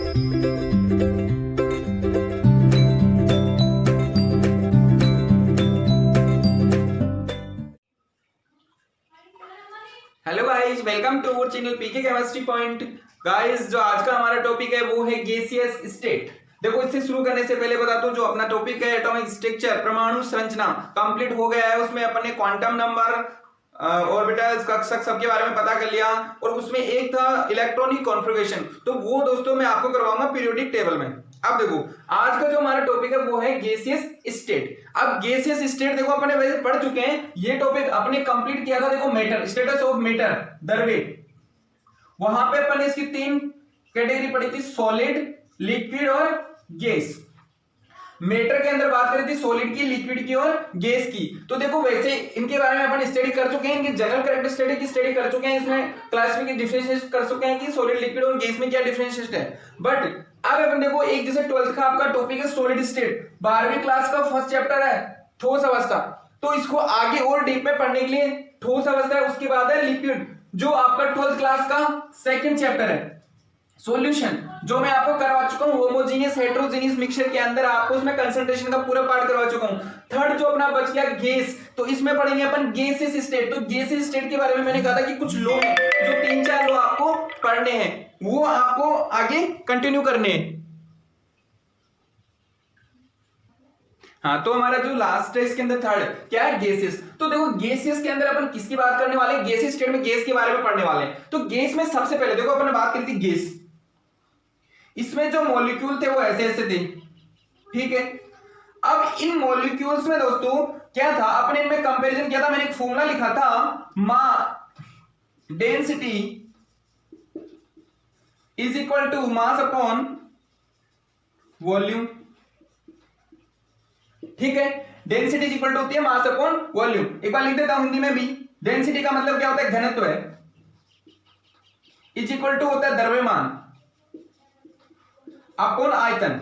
Hello guys, welcome to our channel PK chemistry point. Guys, जो आज का हमारा टॉपिक है वो है गैसियस स्टेट। देखो, इससे शुरू करने से पहले बताता हूँ, जो अपना टॉपिक है एटॉमिक स्ट्रक्चर, परमाणु संरचना, कंप्लीट हो गया है। उसमें अपन ने क्वांटम नंबर, ऑर्बिटल्स, कक्षक सबके बारे में पता कर लिया, और उसमें एक था इलेक्ट्रॉनिक कॉन्फ़िगरेशन। तो वो दोस्तों मैं आपको करवाऊंगा पीरियोडिक टेबल में। अब देखो, आज का जो हमारा टॉपिक है वो है गैसियस स्टेट। अब गैसियस स्टेट देखो अपने वैसे पढ़ चुके हैं, ये टॉपिक अपने कंप्लीट किया था। देखो, मैटर, स्टेटस ऑफ मैटर, द्रव्य, वहां पे अपन ने इसकी 3 कैटेगरी पढ़ी थी, सॉलिड, लिक्विड और गैस। मैटर के अंदर बात करी थी सॉलिड की, लिक्विड की और गैस की। तो देखो, वैसे इनके बारे में अपन स्टडी कर चुके हैं, इनकी जनरल कैरेक्टरिस्टिक की स्टडी कर चुके हैं, इसमें क्लासिफिकेशन डिफरेंशिएट कर चुके हैं कि सॉलिड, लिक्विड और गैस में क्या डिफरेंशिएशन है। बट अब अपन देखो, एक जैसे 12th का आपका टॉपिक है सॉलिड स्टेट, 12वीं क्लास का फर्स्ट चैप्टर है ठोस अवस्था। तो इसको आगे और डीप में पढ़ने के लिए ठोस अवस्था है, उसके बाद है लिक्विड, जो आपका 12th क्लास का सेकंड चैप्टर है। सॉल्यूशन, जो मैं आपको करवा चुका हूं, होमोजेनियस हेटेरोजेनियस मिक्सचर के अंदर आपको उसमें कंसंट्रेशन का पूरा पार्ट करवा चुका हूं। थर्ड जो अपना बच गया गैस, तो इसमें पढ़ेंगे अपन गैसियस स्टेट। तो गैसियस स्टेट के बारे में मैंने कहा था कि कुछ लॉ हैं, जो 3-4 लॉ आपको पढ़ने हैं, वो आपको आगे कंटिन्यू करने हैं। हाँ, तो हमारा जो लास्ट है इसके अंदर थर्ड क्या है, गैसेस। तो देखो, गैसेस के अंदर अपन किसकी बात करने वाले हैं, गैसियस स्टेट में गैस के बारे में पढ़ने वाले हैं। तो गैस में सबसे पहले देखो अपन ने बात करी थी गैस, इसमें जो मॉलिक्यूल थे वो ऐसे ऐसे थे, ठीक है। अब इन मॉलिक्यूल्स में दोस्तों क्या था, अपने इनमें कंपैरिजन किया था, मैंने एक फॉर्मूला लिखा था, density is equal to mass upon volume, ठीक है। डेंसिटी इज इक्वल टू होती है मास अपॉन वॉल्यूम। एक बार लिख देता हूं हिंदी में भी, डेंसिटी का मतलब क्या होता है, घनत्व है, इज इक्वल टू होता है द्रव्यमान अपॉन आयतन।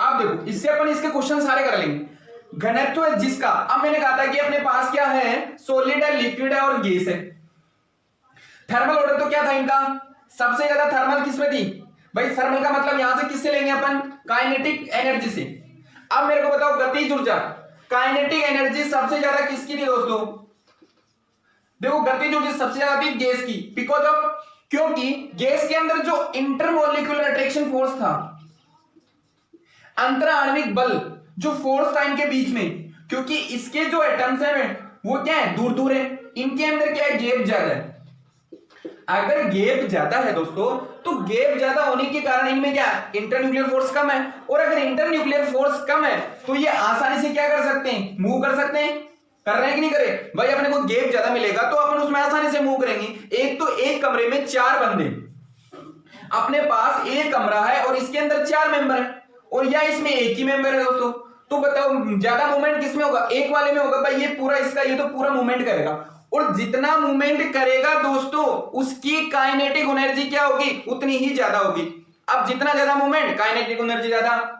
अब देखो, इससे अपन इसके क्वेश्चन सारे कर लेंगे। घनत्व है जिसका, अब मैंने कहा था कि अपने पास क्या है, सॉलिड है, लिक्विड है और गैस है। थर्मल ऑर्डर तो क्या था इनका, सबसे ज्यादा थर्मल किसमें थी भाई, थर्मल का मतलब यहां से किससे लेंगे अपन, काइनेटिक एनर्जी से। अब मेरे को बताओ, गतिज ऊर्जा, काइनेटिक एनर्जी सबसे ज्यादा किसकी थी दोस्तों, देखो गतिज ऊर्जा सबसे ज्यादा थी गैस की, बिकॉज ऑफ, क्योंकि गैस के अंदर जो इंटरमोलिक्यूलर अट्रैक्शन फोर्स था, अंतराण्विक बल, जो फोर्स था इनके बीच में, क्योंकि इसके जो एटम्स हैं वो क्या है, दूर दूर है, इनके अंदर क्या है, गैप ज्यादा है। अगर गैप ज्यादा है दोस्तों, तो गैप ज्यादा होने के कारण इनमें क्या, इंटरन्यूक्लियर फोर्स कम है, और अगर इंटरन्यूक्लियर फोर्स कम है तो ये आसानी से क्या कर सकते हैं, मूव कर सकते हैं। कर रहे हैं कि नहीं करे भाई, अपने को गैप ज्यादा मिलेगा तो अपन उसमें आसानी से मूव करेंगे। एक तो एक कमरे में 4 बंदे, अपने पास एक कमरा है और इसके अंदर 4 मेंबर है, और या इसमें एक ही मेंबर है दोस्तों, तो बताओ ज्यादा मूवमेंट किसमें होगा, एक वाले में होगा भाई। ये पूरा इसका, ये तो पूरा मूवमेंट करेगा, और जितना मूवमेंट करेगा दोस्तों, उसकी काइनेटिक एनर्जी क्या होगी, उतनी ही ज्यादा होगी। अब जितना ज्यादा मूवमेंट, काइनेटिक एनर्जी ज्यादा,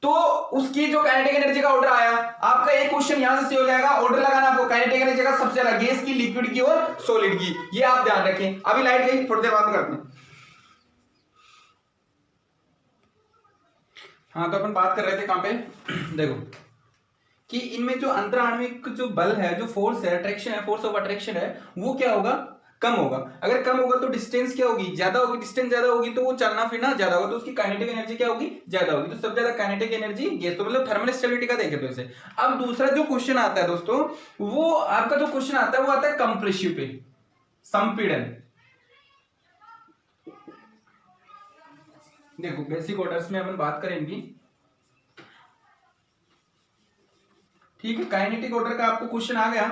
तो उसकी जो काइनेटिक एनर्जी का ऑर्डर आया, आपका एक क्वेश्चन यहां से हो जाएगा, ऑर्डर लगाना आपको काइनेटिक एनर्जी का सबसे ज्यादा गैस की, लिक्विड की और सॉलिड की, ये आप ध्यान रखें। अभी लाइट गई, थोड़ी देर बाद में करते हैं। हाँ, तो अपन बात कर रहे थे कहां पे देखो, कि इनमें जो अंतराण्विक जो बल है, जो फोर्स है, अट्रैक्शन है, फोर्स ऑफ अट्रैक्शन है, वो क्या होगा, कम होगा। अगर कम होगा तो डिस्टेंस क्या होगी, ज्यादा होगी। डिस्टेंस ज्यादा होगी तो वो चलना फिरना ज्यादा होगा, तो उसकी काइनेटिक एनर्जी क्या होगी, ज्यादा होगी। तो सबसे ज्यादा काइनेटिक एनर्जी गैस, तो मतलब थर्मल स्टेबिलिटी का देखे तो इसे। अब दूसरा जो क्वेश्चन आता है दोस्तों, वो आपका जो क्वेश्चन आता है वो आता है कंप्रेसिव पे, संपीड़न। देखो, बेसिक ऑर्डर्स में अपन बात करेंगे, ठीक है। काइनेटिक ऑर्डर का आपको क्वेश्चन आ गया।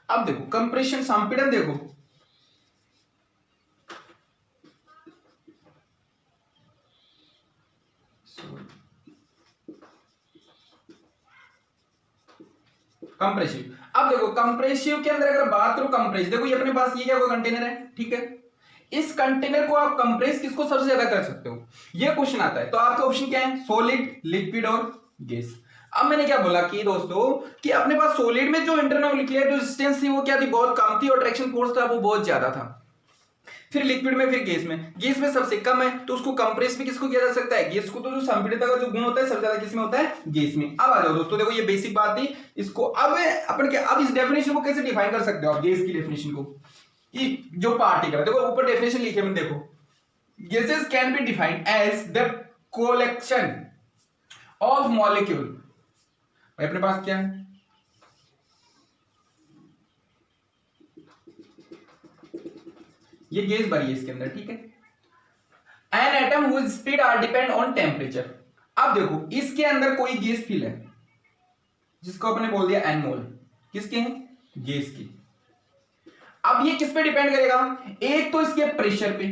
अब देखो, कंप्रेशन, संपीड़न, देखो कंप्रेसिव। अब देखो, कंप्रेसिव के अंदर अगर बात करो, कंप्रेस, देखो ये अपने पास ये क्या कोई कंटेनर है, ठीक है। इस कंटेनर को आप कंप्रेस किसको सबसे ज्यादा कर सकते हो, ये क्वेश्चन आता है। तो आपके ऑप्शन क्या है, सॉलिड, लिक्विड और गैस। अब मैंने क्या बोला कि दोस्तों, कि अपने पास सॉलिड में जो इंटरनल न्यूक्लियर रेजिस्टेंस थी वो क्या थी, बहुत कम थी, और अट्रैक्शन फोर्स था वो बहुत ज्यादा था। फिर लिक्विड में, फिर गैस में सबसे कम है, तो उसको कंप्रेस भी किसको किया जा सकता है, गैस को। तो जो संपीड़ितता का जो गुण होता है सबसे ज्यादा किसमें होता है, गैस में। अब आ जाओ दोस्तों, देखो ये बेसिक बात थी, इसको अब अपन क्या, अब इस डेफिनेशन को कैसे डिफाइन कर सकते हो आप, गैस की डेफिनेशन को, कि जो पार्टिकल, देखो ऊपर डेफिनेशन लिखे मैंने, देखो gases can be defined as the collection of molecule. भाई अपने पास क्या है, ये गैस भरी है इसके अंदर, ठीक है। An atom whose speed are depend on temperature. अब देखो इसके अंदर कोई गैस फिल है, जिसको अपने बोल दिया एन मोल, किसके हैं, गैस की। अब ये किस पे डिपेंड करेगा, एक तो इसके प्रेशर पे,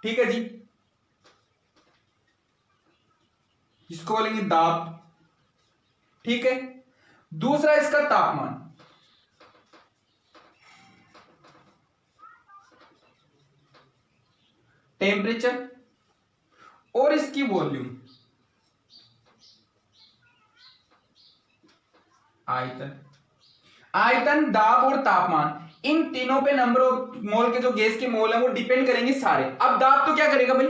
ठीक है जी, जिसको बोलेंगे दाब, ठीक है। दूसरा इसका तापमान, टेम्परेचर, और इसकी वॉल्यूम, आयतन। आयतन, दाब और तापमान, इन तीनों पे नंबर ऑफ मोल के जो गैस के मोल है वो डिपेंड करेंगे सारे। अब दाब तो क्या करेगा भाई,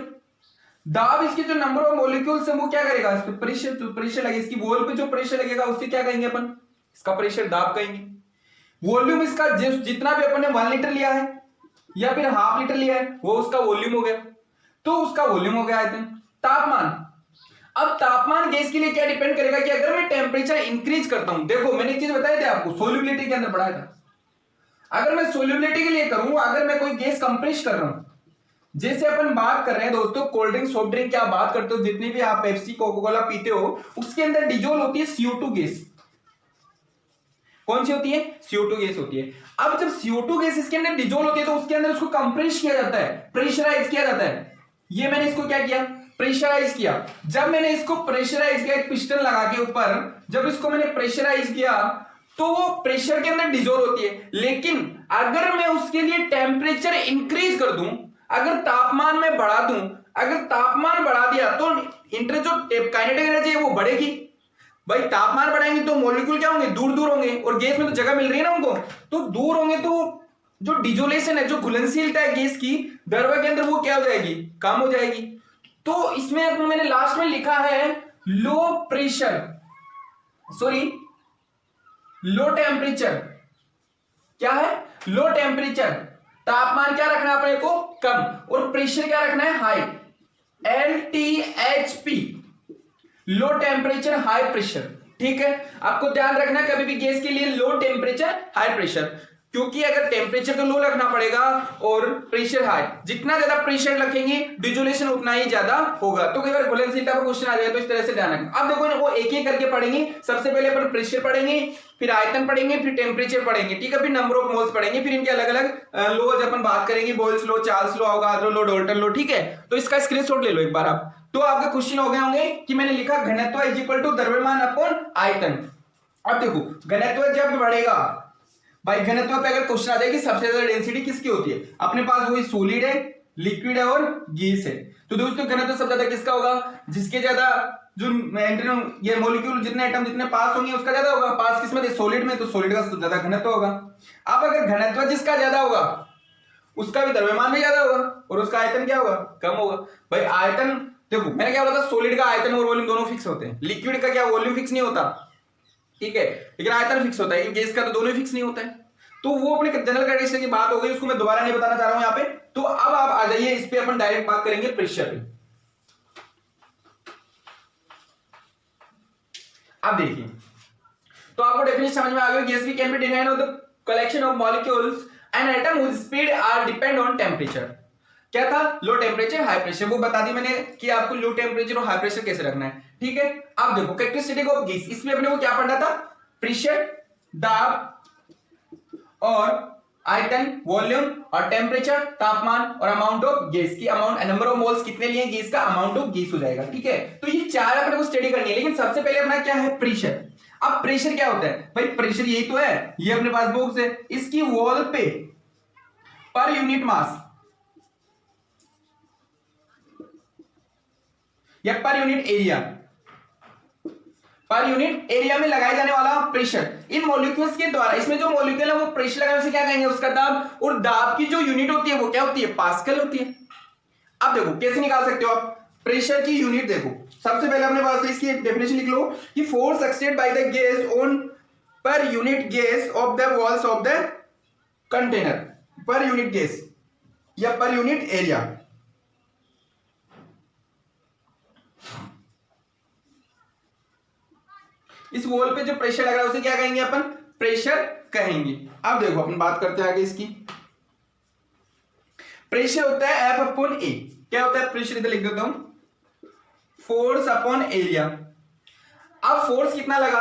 दाब इसके जो नंबर ऑफ मॉलिक्यूल्स है वो क्या करेगा, इस पे प्रेशर, जो प्रेशर लगेगा इसकी वॉल पे, जो प्रेशर लगेगा उससे क्या कहेंगे अपन, इसका प्रेशर दाब कहेंगे। वॉल्यूम इसका जितना भी अपन ने 1 लीटर लिया है या फिर हाफ लीटर लिया है वो उसका वॉल्यूम हो गया, तो उसका वॉल्यूम हो गया आयतन। तापमान, अब तापमान गैस के लिए क्या डिपेंड करेगा कि अगर मैं टेम्परेचर इंक्रीज करता हूं, देखो मैंने एक चीज बताई थी आपको, सोल्यूबिलिटी के अंदर पढ़ाया था। अगर मैं सोल्यूबिलिटी के लिए करूं, अगर मैं कोई गैस कंप्रेस कर रहा हूं, जैसे अपन बात कर रहे हैं दोस्तों कोल्ड ड्रिंक, सॉफ्ट ड्रिंक क्या बात करते हो, जितनी भी आप पेप्सी, कोका कोला पीते हो, उसके अंदर डिजोल होती है CO2 गैस। कौन सी होती है, CO2 गैस होती है। अब जब CO2 गैस इसके अंदर डिजोल होती है तो उसके अंदर उसको कंप्रेस किया जाता है, प्रेशराइज किया जाता है। ये मैंने इसको क्या किया, प्रेशराइज किया। जब मैंने इसको प्रेशराइज किया, एक पिस्टन लगा के ऊपर, जब इसको मैंने प्रेशराइज किया तो वो प्रेशर के अंदर डिजोल होती है। लेकिन अगर मैं उसके लिए टेम्परेचर इंक्रीज कर दूं, अगर तापमान में बढ़ा दूं, अगर तापमान बढ़ा दिया तो इंटर जो काइनेटिक एनर्जी है वो बढ़ेगी। भाई तापमान बढ़ाएंगे तो मॉलिक्यूल क्या होंगे, दूर दूर होंगे, और गैस में तो जगह मिल रही है ना उनको, तो दूर होंगे तो जो डिजोलेशन है, जो घुलनशीलता है गैस की द्रव्य के अंदर, वो क्या हो जाएगी, कम हो जाएगी। तो इसमें मैंने लास्ट में लिखा है low pressure, sorry low temperature, क्या है, लो टेम्परेचर, तापमान क्या रखना है अपने को, कम, और प्रेशर क्या रखना है, high, LTHP, low temperature high pressure, ठीक है। आपको ध्यान रखना कभी भी गैस के लिए लो टेम्परेचर हाई प्रेशर, क्योंकि अगर टेम्परेचर तो लो रखना पड़ेगा और प्रेशर हाई, जितना ज्यादा प्रेशर रखेंगे डिजोलेशन उतना ही ज्यादा होगा। तो अगर घुलनशीलता का क्वेश्चन आ जाए तो इस तरह से ध्यान रखना। अब देखो वो एक एक करके पढ़ेंगे, सबसे पहले अपन प्रेशर पढ़ेंगे, फिर आयतन पढ़ेंगे, फिर टेम्परेचर पढ़ेंगे, ठीक है, फिर नंबर ऑफ मोल्स पढ़ेंगे, फिर इनके अलग अलग लॉज अपन बात करेंगे, Boyle's law, Charles law, Avogadro law, Dalton law, ठीक है। तो इसका स्क्रीनशॉट ले लो एक बार आप, तो आपके क्वेश्चन हो गए होंगे कि मैंने लिखा घनत्व इज इक्वल टू द्रव्यमान अपॉन आयतन। अब देखो घनत्व जब बढ़ेगा, भाई घनत्व पे अगर क्वेश्चन आ जाए कि सबसे ज्यादा डेंसिटी किसकी होती है, अपने पास वही सॉलिड है, लिक्विड है और गैस है, तो दोस्तों घनत्व सबसे ज्यादा किसका होगा, जिसके ज्यादा जो ये मॉलिक्यूल जितने एटम जितने पास होंगे उसका ज्यादा होगा। पास किसमें थे, सॉलिड में, तो सॉलिड का ज्यादा घनत्व होगा। अब अगर घनत्व जिसका ज्यादा होगा उसका भी द्रव्यमान भी ज्यादा होगा और उसका आयतन क्या होगा, कम होगा। भाई आयतन देखो मैंने क्या बोला था, सॉलिड का आयतन और वॉल्यूम दोनों फिक्स होते हैं, लिक्विड का क्या वॉल्यूम फिक्स नहीं होता, ठीक है, लेकिन आयतन फिक्स होता है, गैस का तो दोनों ही फिक्स नहीं होता है। तो वो अपने जनरल कंडीशन की बात हो गई, उसको मैं दोबारा नहीं बताना चाह रहा हूं यहाँ पे। तो अब आप आ जाइए इस पे, अपन डायरेक्ट बात करेंगे प्रेशर पे। अब देखिए, तो आपको डेफिनेशन समझ में आ गया, गैस भी can be defined of the collection of molecules and atom whose speed are depend on temperature. क्या था, लो टेम्परेचर हाई प्रेशर, वो बता दी मैंने कि आपको लो टेम्परेचर और हाई प्रेशर कैसे रखना है, ठीक है। अब देखो कैरेक्टरिस्टिक ऑफ गैस, इसमें अपने को क्या पढ़ना था, प्रेशर, दाब और आयतन, वॉल्यूम और टेम्परेचर, तापमान और अमाउंट ऑफ गैस की, अमाउंट नंबर ऑफ मोल्स कितने लिए गैस का, अमाउंट ऑफ गैस हो जाएगा, ठीक है। तो ये चार अपने को स्टडी करनी है, लेकिन सबसे पहले अपना क्या है, प्रेशर। अब प्रेशर क्या होता है भाई, प्रेशर यही तो है, ये अपने पास बॉक्स है, इसकी वॉल पे पर यूनिट मास या per unit area per unit area में लगाए जाने वाला प्रेशर इन मॉलिक्यूल्स के द्वारा, इसमें जो मॉलिक्यूल है वो प्रेशर लगाने से क्या कहेंगे, उसका दाब, और दाब की जो यूनिट होती है वो क्या होती है, पास्कल होती है। अब देखो कैसे निकाल सकते हो आप प्रेशर की यूनिट। देखो सबसे पहले अपने पास इसकी डेफिनेशन लिख लो कि force exerted by the gas on per unit gas off the walls of the container, per unit gas या पर यूनिट एरिया। इस वॉल पे जो प्रेशर लग रहा है उसे क्या कहेंगे अपन, प्रेशर कहेंगे। अब देखो अपन बात करते हैं आगे इसकी। प्रेशर होता है एफ अपॉन ए। क्या होता है प्रेशर, इधर लिख देता हूं, फोर्स अपॉन एरिया। अब फोर्स कितना लगा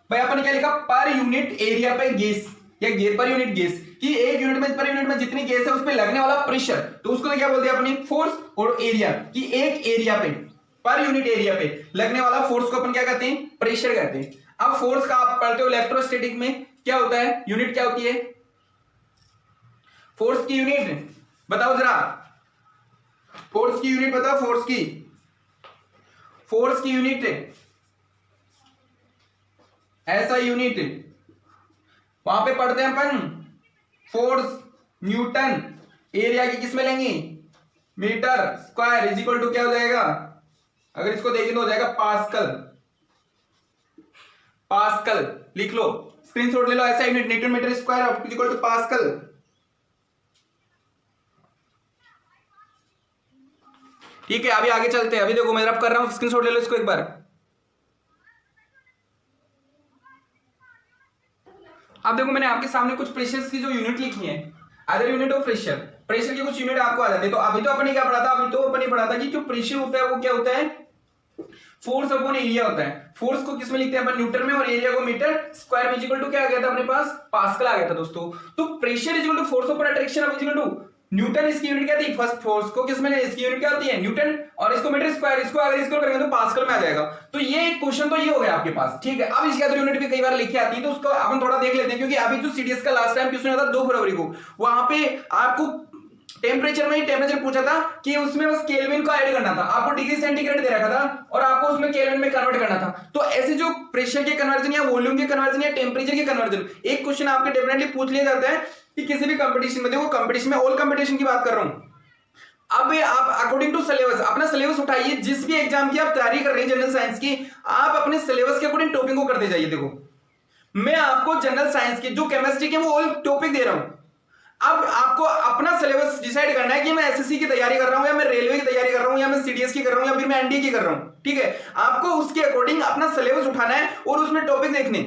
भाई, अपन ने क्या लिखा, पर यूनिट एरिया पे गैस या पर यूनिट गैस कि एक यूनिट में, पर यूनिट में जितनी गैस है उस पे लगने वाला प्रेशर, तो उसको क्या बोल दिया अपने, फोर्स। और एरिया कि एक एरिया पे, पर यूनिट एरिया पे लगने वाला फोर्स को अपन क्या कहते हैं, प्रेशर कहते हैं। अब फोर्स का आप पढ़ते हो इलेक्ट्रोस्टैटिक में क्या होता है, यूनिट क्या होती है, फोर्स की यूनिट बताओ जरा, फोर्स की यूनिट बताओ, फोर्स की यूनिट ऐसा यूनिट वहां पे पढ़ते हैं अपन, फोर्स न्यूटन, एरिया की किस में लेंगे, metre square is equal to क्या हो जाएगा, अगर इसको देखें तो हो जाएगा पास्कल। पास्कल लिख लो, स्क्रीनशॉट ले लो, ऐसा unit newton metre square is equal to pascal. ठीक है अभी आगे चलते हैं। अभी देखो मैं रब कर रहा हूं, स्क्रीनशॉट ले लो इसको एक बार। अब देखो मैंने आपके सामने कुछ प्रेशर की जो यूनिट लिखी है, other unit of pressure, pressure की कुछ यूनिट आपको आ जाती है। तो अभी तो अपन ने क्या पढ़ा था, अभी तो अपन ने पढ़ा था कि जो प्रेशर होता है वो क्या होता है, फोर्स अपॉन एरिया होता है। फोर्स को किसमें लिखते हैं अपन, न्यूटन में, और एरिया को मीटर स्क्वायर में, इक्वल टू क्या आ गया था अपने पास, पास्कल आ गया था दोस्तों। तो pressure is equal to force upon attraction of equal to newton, इसकी यूनिट क्या थी, फर्स्ट फोर्स को किसमें, इसकी यूनिट क्या होती है न्यूटन, और इसको मीटर स्क्वायर, इसको अगर इसको करेंगे तो पास्कल में आ जाएगा। तो ये एक क्वेश्चन तो ये हो गया आपके पास, ठीक है। अब इसके अंदर यूनिट भी कई बार लिखी आती है, तो उसको अपन थोड़ा देख लेते हैं, क्योंकि अभी जो सीडीएस का लास्ट टाइम क्वेश्चन था 2 फरवरी को, वहां पे आपको टेम्परेचर में टेम्परेचर पूछा था कि उसमें बस केल्विन को ऐड करना था, आपको डिग्री सेंटीग्रेड दे रखा था और आपको उसमें केल्विन में कन्वर्ट करना था। तो ऐसे जो प्रेशर के कन्वर्जन या वॉल्यूम के कन्वर्जन या टेम्परेचर के कन्वर्जन, एक क्वेश्चन आपके डेफिनेटली पूछ लिया जाता है कि किसी भी कंपटीशन में। देखो कंपटीशन में, ऑल कंपटीशन की बात कर रहा हूं। अब आप अकॉर्डिंग टू सिलेबस अपना सिलेबस उठाइए, जिस भी एग्जाम की आप तैयारी कर रहे हैं जनरल साइंस की, आप अपने सिलेबस के अकॉर्डिंग टॉपिक को करते जाइए। देखो मैं आपको जनरल साइंस की जो केमिस्ट्री के वो ऑल टॉपिक दे रहा हूं। अब आपको अपना सिलेबस डिसाइड करना है कि मैं एसएससी की तैयारी कर रहा हूं, या मैं रेलवे की तैयारी कर रहा हूं, या मैं सीडीएस की कर रहा हूं, या फिर मैं एनडीए की कर रहा हूं। ठीक है, आपको उसके अकॉर्डिंग अपना सिलेबस उठाना है और उसमें टॉपिक देखने,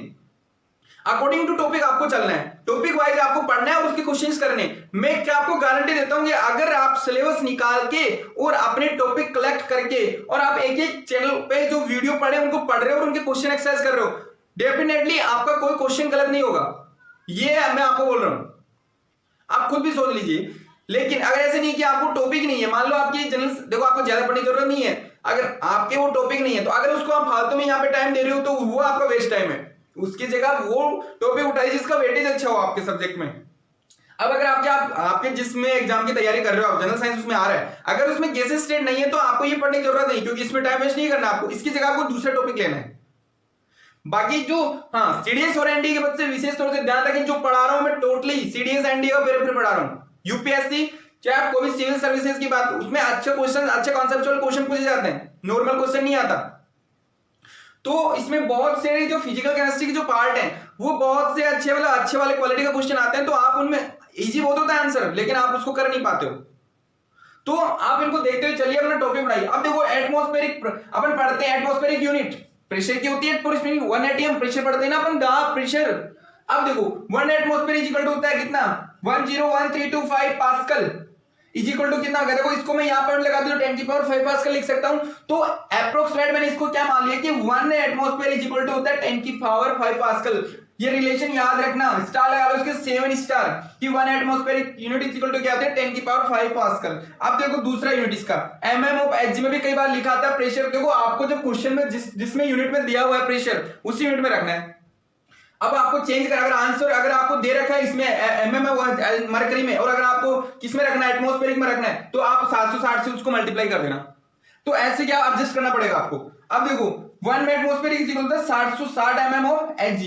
अकॉर्डिंग टू टॉपिक आपको चलना है, टॉपिक वाइज आपको पढ़ना है और उसके क्वेश्चंस करने। मैं क्या आपको गारंटी देता हूं कि अगर आप सिलेबस निकाल के और अपने टॉपिक कलेक्ट करके और आप एक एक चैनल पे जो वीडियो पढ़े उनको पढ़ रहे हो और उनके क्वेश्चन एक्सरसाइज कर रहे हो, डेफिनेटली आपका कोई क्वेश्चन गलत नहीं होगा। ये मैं आपको बोल रहा हूं, आप खुद भी सोच लीजिए। लेकिन अगर ऐसे नहीं कि आपको टॉपिक नहीं है, मान लो आपकी जनरल, देखो आपको ज्यादा पढ़ने की जरूरत नहीं है, अगर आपके वो टॉपिक नहीं है तो अगर उसको आप फालतू में यहाँ पे टाइम दे रहे हो तो वो आपका वेस्ट टाइम है। उसकी जगह वो टॉपिक उठाइए जिसका वेटेज अच्छा हो आपके सब्जेक्ट में। अब अगर आपके जिसमें एग्जाम की तैयारी कर रहे हो आप, जनरल साइंस उसमें आ रहा है, अगर उसमें गैसेस स्टेट नहीं है तो आपको ये पढ़ने की जरूरत नहीं, क्योंकि इसमें टाइम वेस्ट नहीं करना आपको, इसकी जगह आपको दूसरा टॉपिक लेना है। बाकी जो हाँ सीडीएस और एनडीए के बच्चे विशेष तौर से ध्यान रखें, जो पढ़ा रहा हूं मैं टोटली सीडीएस एनडीए का पेपर पढ़ा रहा हूं। यूपीएससी चाहे आप कोई सिविल सर्विसेज की बात, उसमें अच्छे क्वेश्चन, अच्छे कॉन्सेप्चुअल क्वेश्चन पूछे जाते हैं, नॉर्मल क्वेश्चन नहीं आता। तो इसमें बहुत से जो फिजिकल केमिस्ट्री के जो पार्ट है वो बहुत से अच्छे वाले क्वालिटी का क्वेश्चन आते हैं, तो आप उनमें इजी बहुत होता है आंसर, लेकिन आप उसको कर नहीं पाते हो। तो आप इनको देखते हुए चलिए अपना टॉपिक पढ़ाइए। अब देखो एटमॉस्फेरिक अपन पढ़ते हैं, एटमॉस्फेरिक यूनिट प्रेशर की होती है, 1 एटीएम प्रेशर पढ़ते हैं ना अपन, दाब प्रेशर। अब देखो 1 एटमॉस्फेयर इज इक्वल टू होता है कितना, 101325 पास्कल इज इक्वल टू कितना होगा। देखो इसको मैं यहाँ पर लगा दूं 10⁵ पास्कल लिख सकता हूं। तो अप्रोक्सीमेट मैंने इसको क्या मान लिया कि 1 एटमॉस्फेयर इज इक्वल टू होता है 10⁵ पास्कल। ये रिलेशन याद रखना, स्टार लगा लो इसके 7 स्टार कि 1 atmospheric unit is equal to क्या होता है 10⁵ पास्कल। अब देखो दूसरा यूनिट इसका mm ऑफ Hg में भी कई बार लिखा था प्रेशर। देखो आपको जब क्वेश्चन में जिसमें यूनिट में दिया हुआ है प्रेशर उसी यूनिट में रखना है। अब आपको चेंज कर, अगर आंसर अगर आपको दे रखा है इसमें mm मरकरी में और अगर आपको किस में रखना है एटमॉस्फेरिक में रखना है तो आप 760 से उसको मल्टीप्लाई कर देना। तो ऐसे क्या एडजस्ट करना पड़ेगा आपको। अब देखो 1 atmosphere is equal to 760 mm of Hg,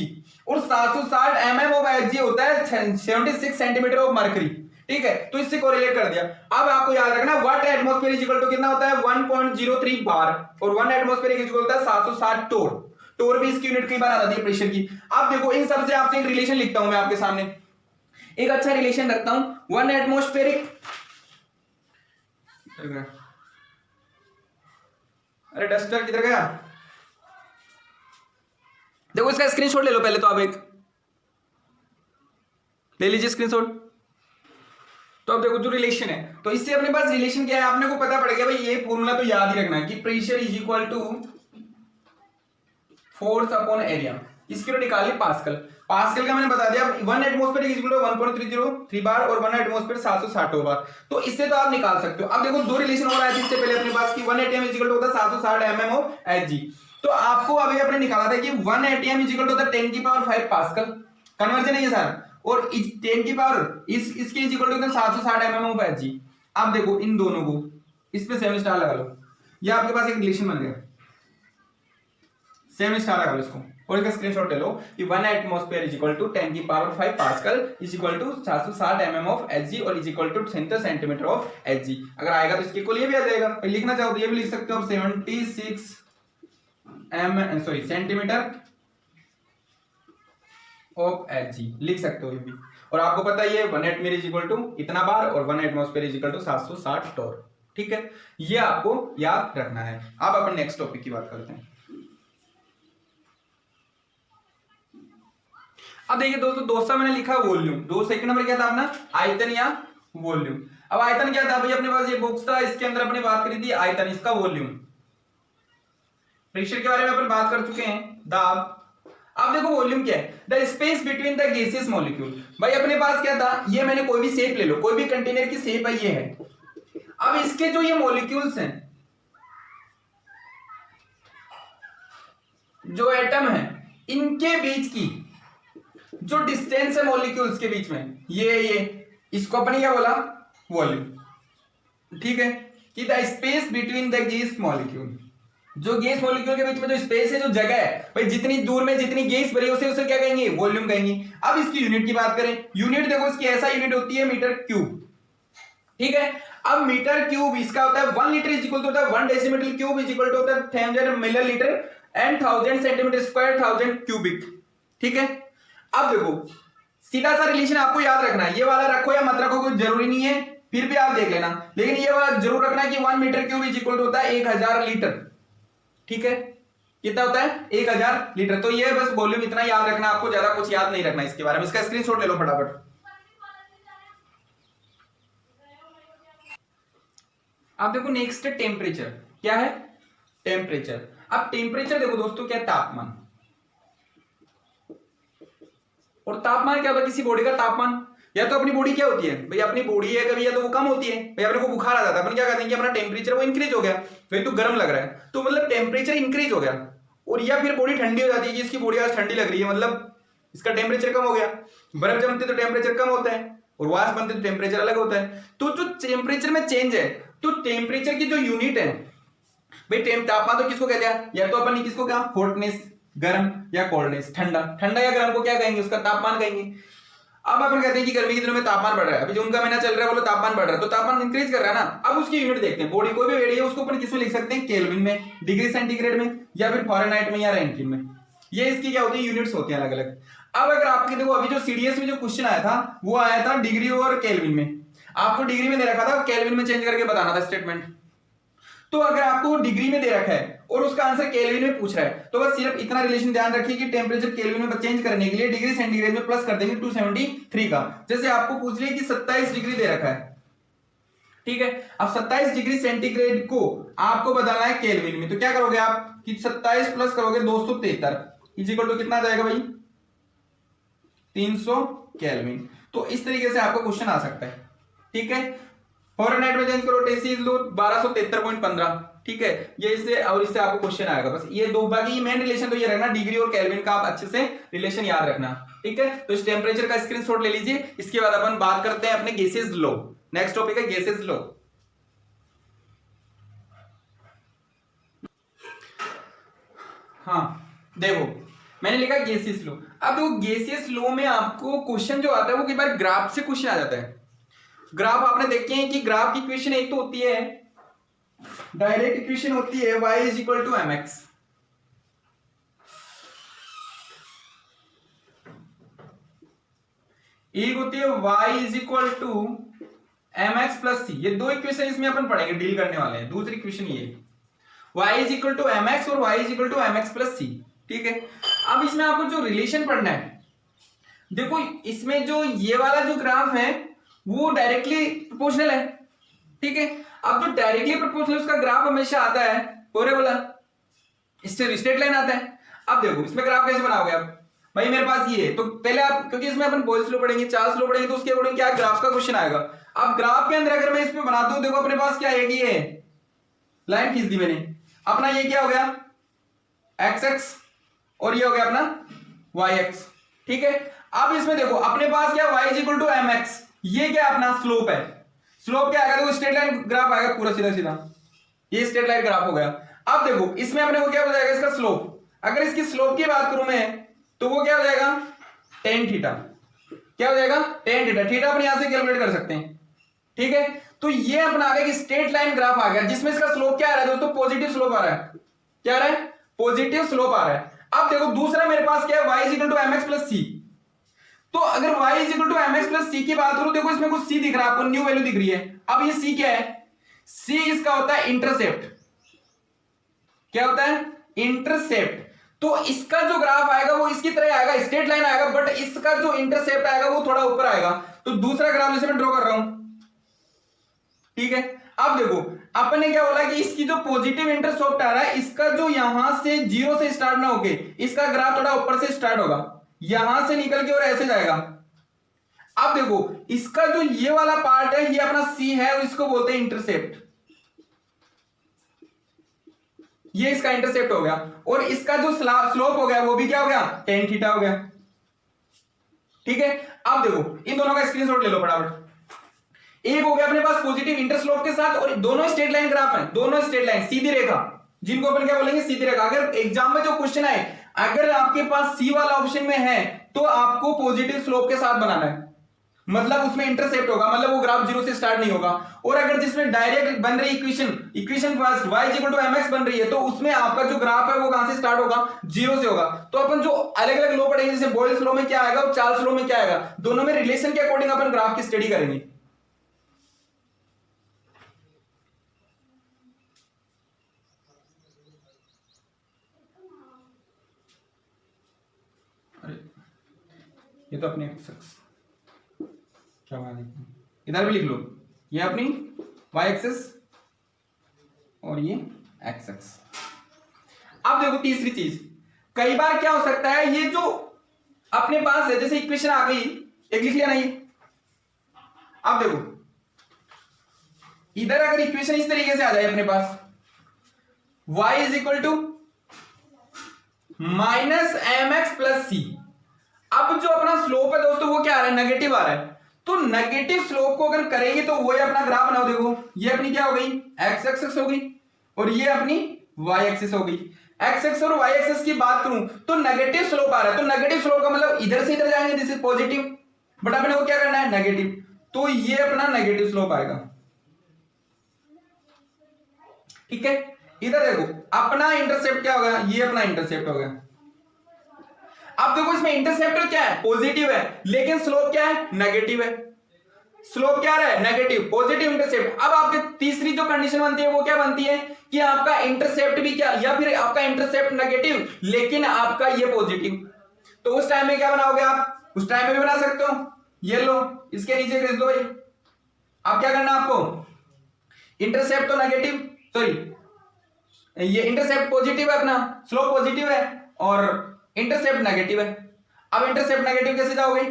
और 760 mm ऑफ Hg होता है 76 सेंटीमीटर ऑफ मरकरी। ठीक है, तो इससे कोरिलेट कर दिया। अब आपको याद रखना what atmosphere is equal to कितना होता है 1.03 बार, और 1 एटमॉस्फेयर इज इक्वल होता है 760 टोर। टोर भी इसकी यूनिट कई बार आ जाती है प्रेशर की। अब देखो इन सब से आपसे एक रिलेशन लिखता हूं मैं आपके सामने, एक अच्छा रिलेशन रखता हूं। 1 एटमॉस्फेरिक, अरे डस्टर किधर गया, देखो इसका स्क्रीनशॉट ले लो पहले तो, आप एक ले लीजिए स्क्रीनशॉट। तो अब देखो जो रिलेशन है, तो इससे अपने पास रिलेशन क्या है आपने को पता पड़ेगा भाई, ये फॉर्मूला तो याद ही रखना है कि pressure is equal to force upon area. इसकी तो निकाल ली पास्कल, पास्कल का मैंने बता दिया। 1 एटमॉस्फेयर इज इक्वल टू 1.303 बार और 1 एटमॉस्फेयर 760 बार, तो इससे तो आप निकाल सकते हो। अब देखो दो रिलेशन हो रहा है जिससे पहले अपने पास कि 1 atm इज इक्वल टू होता है 760 mm ऑफ Hg, तो आपको अभी अपने निकाला था कि 1 atm इज इक्वल टू होता है 10 की पावर 5 पास्कल, कन्वर्जन है ये सर, और 10 की पावर इसके इज इक्वल टू होता है 760 mm ऑफ Hg। अब देखो इन दोनों को इस पे 7 स्टार लगा लो, ये आपके पास एक रिलेशन बन गया, 7 स्टार लगा लो इसको, और इसका स्क्रीनशॉट ले लो कि 1 एटमॉस्फेयर इज इक्वल टू 10 की power 5 pascal is equal to 760 mm of Hg और is equal to 70 centimetre of Hg। अगर आएगा तो इसके को ये भी आ जाएगा, लिखना चाहो तो ये भी लिख सकते हो आप 76 सेंटीमीटर ऑफ Hg लिख सकते हो ये भी। और आपको पता है ये 1 एटमॉस्फेयर इज इक्वल टू इतना बार और 1 एटमॉस्फेयर इज इक्वल टू 760 टोर। ठीक है, ये आपको याद रखना है। अब अपन नेक्स्ट टॉपिक की बात करते हैं। अब देखिए दोस्तों, दूसरा मैंने लिखा वॉल्यूम, दो सेकंड नंबर क्या था अपना, आयतन या वॉल्यूम। अब आयतन क्या था भाई, अपने पास ये बॉक्स था, इसके अंदर अपने बात करी थी आयतन, इसका वॉल्यूम। प्रेशर के बारे में अपन बात कर चुके हैं, दाब। अब देखो वॉल्यूम क्या है, the space between the gaseous molecule. भाई अपने पास क्या था, ये मैंने कोई भी शेप ले लो, कोई भी कंटेनर की शेप है ये है। अब इसके जो ये मॉलिक्यूल्स हैं, जो एटम है, इनके बीच की जो डिस्टेंस है मॉलिक्यूल्स के बीच में, ये इसको अपने क्या बोला, वॉल्यूम। ठीक है, कि the space between the gas molecule, जो गैस मॉलिक्यूल के बीच में जो स्पेस है, जो जगह है भाई, जितनी दूर में जितनी गैस भरी उसे क्या कहेंगे, वॉल्यूम कहेंगे। अब इसकी यूनिट की बात करें, यूनिट देखो इसकी ऐसा यूनिट होती है मीटर क्यूब। ठीक है, अब मीटर क्यूब इसका होता है 1 लीटर इज इक्वल टू होता है 1 decimetre cube is equal to होता है 1000 millilitre and 1000 centimetre square 1000 cubic. ठीक है, अब देखो सीधा सा रिलेशन आपको याद रखना है, ये वाला रखो या मत रखो कोई जरूरी नहीं है, फिर भी आप देख लेना, लेकिन ये वाला जरूर रखना है कि 1 metre cube is equal to होता है 1000 लीटर। ठीक है, कितना होता है 1000 लीटर। तो ये बस वॉल्यूम इतना याद रखना, आपको ज्यादा कुछ याद नहीं रखना इसके बारे में। इसका स्क्रीनशॉट ले लो फटाफट। अब देखो नेक्स्ट है टेम्परेचर। क्या है, टेम्परेचर। अब टेम्परेचर देखो दोस्तों क्या है, तापमान। और तापमान क्या होता है किसी बॉडी का, तापमान या तो अपनी बॉडी क्या होती है भाई, अपनी बॉडी है कभी या तो वो कम होती है भाई, अपने को बुखार आ जाता है, अपन क्या कहते हैं कि अपना टेम्परेचर वो इंक्रीज हो गया, भाई तो गर्म लग रहा है, तो मतलब टेम्परेचर इंक्रीज हो गया। और या फिर बॉडी ठंडी हो जाती है कि इसकी बॉडी आज ठंडी लग रही है, मतलब इसका टेम्परेचर कम हो गया। बर्फ जमती तो टेम्परेचर कम होता है, और वाष्प बनते तो टेम्परेचर अलग होता है। तो जो टेम्परेचर में चेंज है, तो टेम्परेचर की जो यूनिट है भाई, तापमान तो किसको कहते हैं, या तो अपन किसको क्या, हॉटनेस गर्म, या कोल्डनेस ठंडा। ठंडा या गर्म को क्या कहेंगे, उसका तापमान कहेंगे। अब अपन कहते हैं कि गर्मी के दिनों में तापमान बढ़ रहा है, अभी जून का महीना चल रहा है, बोलो तापमान बढ़ रहा है, तो तापमान इंक्रीज कर रहा है ना। अब उसकी यूनिट देखते हैं, बॉडी कोई भी वेरी है उसको अपन किसमें लिख सकते हैं, केल्विन में, डिग्री सेंटीग्रेड में, या फिर फॉरेनहाइट में, या रैंकिन में। ये इसकी क्या होती है, यूनिट्स होती हैं अलग अलग। अब अगर आपके देखो अभी जो सीडीएस में जो क्वेश्चन आया था वो आया था डिग्री और केल्विन में, आपको डिग्री में दे रखा था, केल्विन में चेंज करके बताना था स्टेटमेंट। तो अगर आपको डिग्री में दे रखा है और उसका आंसर केल्विन में पूछ रहा है, तो बस सिर्फ इतना रिलेशन ध्यान रखिए कि टेम्परेचर केल्विन में चेंज करने के लिए डिग्री सेंटीग्रेड में प्लस कर देंगे 273 का। जैसे आपको पूछ लिया कि 27 डिग्री दे रखा है, ठीक है, अब 27 डिग्री सेंटीग्रेड को आपको बताना है केल्विन में, तो क्या करोगे आप कि 27 प्लस करोगे 273 इज इक्वल टू कितना आ जाएगा भाई, 300 केल्विन। तो इस तरीके से आपको क्वेश्चन आ सकता है। ठीक है, फॉरेनहाइट में चेंज करो, टेसी लो 1273.15। ठीक है, ये इससे और इससे आपको क्वेश्चन आएगा। बस ये दो, बाकी मेन रिलेशन तो ये रखना, डिग्री और केल्विन का आप अच्छे से रिलेशन याद रखना। ठीक है, तो इस टेम्परेचर का स्क्रीनशॉट ले लीजिए। इसके बाद अपन बात करते हैं अपने गैसेस लॉ। नेक्स्ट टॉपिक है गैसेस लॉ। हाँ देखो मैंने लिखा गैसियस लो। अब देखो गैसियस लो में आपको क्वेश्चन जो आता है वो कई बार ग्राफ से क्वेश्चन आ जाता है। ग्राफ आपने देखे हैं कि ग्राफ की इक्वेशन एक तो होती है डायरेक्ट इक्वेशन होती है y is equal to M X, एक होती है y is equal to M X plus C. ये दो इक्वेशन इसमें अपन पढ़ेंगे, डील करने वाले हैं। दूसरी इक्वेशन ये y is equal to M X और y is equal to M X plus C, ठीक है। अब इसमें आपको जो रिलेशन पढ़ना है, देखो इसमें जो ये वाला जो ग्राफ है वो डायरेक्टली प्रोपोर्शनल है, ठीक है। अब जो डायरेक्टली प्रोपोर्शनल उसका ग्राफ हमेशा आता है पैरेबोला, स्ट्रेट लाइन आता है। अब देखो इसमें ग्राफ कैसे बनाओगे आप, भाई मेरे पास ये है तो पहले आप, क्योंकि इसमें अपन बोयल्स लॉ पढ़ेंगे, चार्ल्स लॉ पढ़ेंगे, तो उसके अकॉर्डिंग क्या ग्राफ का क्वेश्चन आएगा। अब ग्राफ के अंदर अगर मैं इसमें बनाता हूं, देखो अपने पास क्या है, ये लाइन खींच दी मैंने, अपना ये क्या हो गया एक्स एक्स और ये हो गया अपना वाई एक्स, ठीक है। अब इसमें देखो अपने पास क्या y is equal to M X, ये क्या अपना स्लोप है। स्लोप क्या आएगा, देखो स्ट्रेट लाइन ग्राफ आएगा पूरा सीधा सीधा, ये स्ट्रेट लाइन ग्राफ हो गया। अब देखो इसमें अपने को क्या हो जाएगा इसका स्लोप, अगर इसकी स्लोप की बात करूं मैं तो वो क्या हो जाएगा टेन थीटा, क्या हो जाएगा टेन थीटा। थीटा अपन यहां से कैलकुलेट कर सकते हैं, ठीक है। तो ये अपना आ गया कि स्ट्रेट लाइन ग्राफ आ गया जिसमें इसका स्लोप क्या आ रहा है दोस्तों, पॉजिटिव स्लोप आ रहा है। क्या आ रहा है, पॉजिटिव स्लोप आ रहा है। अब देखो दूसरा मेरे पास क्या है, y is equal to M X plus C. तो अगर y is equal to M X plus C की बात करूं, देखो इसमें कुछ c दिख रहा है आपको, न्यू वैल्यू दिख रही है। अब ये c क्या है, c इसका होता है इंटरसेप्ट, क्या होता है इंटरसेप्ट। तो इसका जो ग्राफ आएगा वो इसकी तरह आएगा, स्ट्रेट लाइन आएगा, बट इसका जो इंटरसेप्ट आएगा वो थोड़ा ऊपर आएगा। तो दूसरा ग्राफ जैसे मैं ड्रॉ कर रहा हूं, ठीक है। अब देखो अपन ने क्या बोला कि इसकी जो पॉजिटिव इंटरसेप्ट आ रहा है, इसका जो यहां से जीरो से स्टार्ट ना होके इसका ग्राफ थोड़ा ऊपर से स्टार्ट होगा, यहां से निकल के और ऐसे जाएगा। अब देखो इसका जो ये वाला पार्ट है ये अपना सी है और इसको बोलते हैं इंटरसेप्ट, ये इसका इंटरसेप्ट हो गया। और इसका जो स्लोप हो गया वो भी क्या हो गया टेन थीटा हो गया, ठीक है। अब देखो इन दोनों का स्क्रीनशॉट ले लो फटाफट। एक हो गया अपने पास पॉजिटिव इंटरस्लोप के साथ, और दोनों स्ट्रेट लाइन ग्राफ है, दोनों स्ट्रेट लाइन सीधी रेखा, जिनको अपन क्या बोलेंगे सीधी रेखा। अगर एग्जाम में जो क्वेश्चन आए, अगर आपके पास सी वाला ऑप्शन में है तो आपको पॉजिटिव स्लोप के साथ बनाना है, मतलब उसमें इंटरसेप्ट होगा, मतलब वो ग्राफ जीरो से स्टार्ट नहीं होगा। और अगर जिसमें डायरेक्ट बन रही equation first y equal to mx बन रही है, तो उसमें आपका जो ग्राफ है वो कहां से स्टार्ट होगा, जीरो से होगा। तो अपन जो अलग अलग लॉ पढ़ेंगे, जैसे बॉयल्स लॉ में क्या आएगा और चार्ल्स लॉ में क्या आएगा, दोनों में रिलेशन के अकॉर्डिंग अपन ग्राफ की स्टडी करेंगे। ये तो अपने क्या बात है, इधर भी लिख लो, ये अपनी y एक्सिस और ये x एक्सिस। अब देखो तीसरी चीज, कई बार क्या हो सकता है, ये जो अपने पास है जैसे इक्वेशन आ गई, एक लिख लिया ना ये। अब देखो इधर अगर इक्वेशन इस तरीके से आ जाए अपने पास, y is equal to minus M X plus C. अब जो अपना स्लोप है दोस्तों वो क्या आ रहा है, नेगेटिव आ रहा है। तो नेगेटिव स्लोप को अगर करेंगे तो वही अपना ग्राफ बनाओ। देखो ये अपनी क्या हो गई एक्स एक्सिस हो गई और ये अपनी वाई एक्सिस हो गई। एक्स एक्सिस और वाई एक्सिस की बात करूं तो नेगेटिव स्लोप आ रहा है, तो नेगेटिव स्लोप का मतलब इधर से इधर जाएंगे, दिस इज पॉजिटिव, बट अपने को क्या करना है नेगेटिव, तो ये अपना नेगेटिव स्लोप आएगा, ठीक है। इधर देखो अपना इंटरसेप्ट क्या हो गया, ये अपना इंटरसेप्ट हो गया। अब देखो इसमें इंटरसेप्टर क्या है पॉजिटिव है, लेकिन स्लोप क्या है नेगेटिव है। स्लोप क्या है नेगेटिव, पॉजिटिव इंटरसेप्ट। अब आपके तीसरी जो कंडीशन बनती है वो क्या बनती है कि आपका इंटरसेप्ट भी क्या, या फिर आपका इंटरसेप्ट नेगेटिव लेकिन आपका ये पॉजिटिव। तो उस टाइम में क्या बनाओगे आप, उस टाइम में भी बना सकते हो, ये लो इसके नीचे लिख दो भाई। अब क्या करना आपको, इंटरसेप्ट तो नेगेटिव, सॉरी ये इंटरसेप्ट पॉजिटिव है, अपना स्लोप पॉजिटिव है और इंटरसेप्ट नेगेटिव है। अब इंटरसेप्ट नेगेटिव कैसे जाओगे,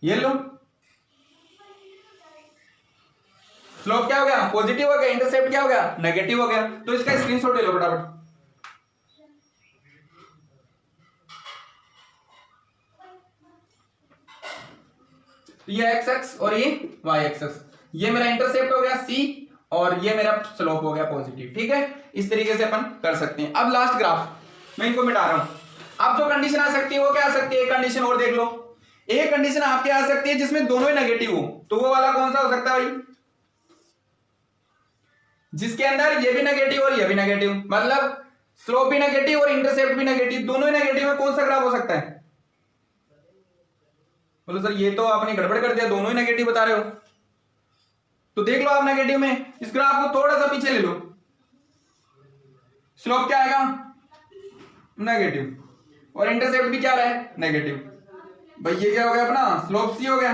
ये लो स्लोप क्या हो गया पॉजिटिव हो गया, इंटरसेप्ट क्या हो गया नेगेटिव हो गया। तो इसका स्क्रीनशॉट ले लो फटाफट। ये एक्स एक्स और ये वाई एक्स, ये मेरा इंटरसेप्ट हो गया सी और ये मेरा स्लोप हो गया पॉजिटिव। ठीक है, इस तरीके से अपन कर सकते हैं। अब लास्ट ग्राफ मैं इनको मिटा रहा हूं। अब जो कंडीशन आ सकती है वो क्या आ सकती है, एक कंडीशन और देख लो। एक कंडीशन आपके आ सकती है जिसमें दोनों ही नेगेटिव हो, तो वो वाला कौन सा हो सकता है भाई, जिसके अंदर ये भी नेगेटिव और ये भी नेगेटिव, मतलब स्लोप भी नेगेटिव और इंटरसेप्ट भी नेगेटिव, दोनों ही नेगेटिव है। कौन सा ग्राफ हो सकता है? बोलो सर ये तो आपने गड़बड़ कर दिया, दोनों ही नेगेटिव बता रहे हो। तो देख लो आप नेगेटिव में, इस ग्राफ को थोड़ा सा पीछे ले लो, स्लोप क्या आएगा, नेगेटिव, और इंटरसेप्ट भी क्या रहा है, नेगेटिव। भाई ये क्या हो गया अपना, स्लोप सी हो गया,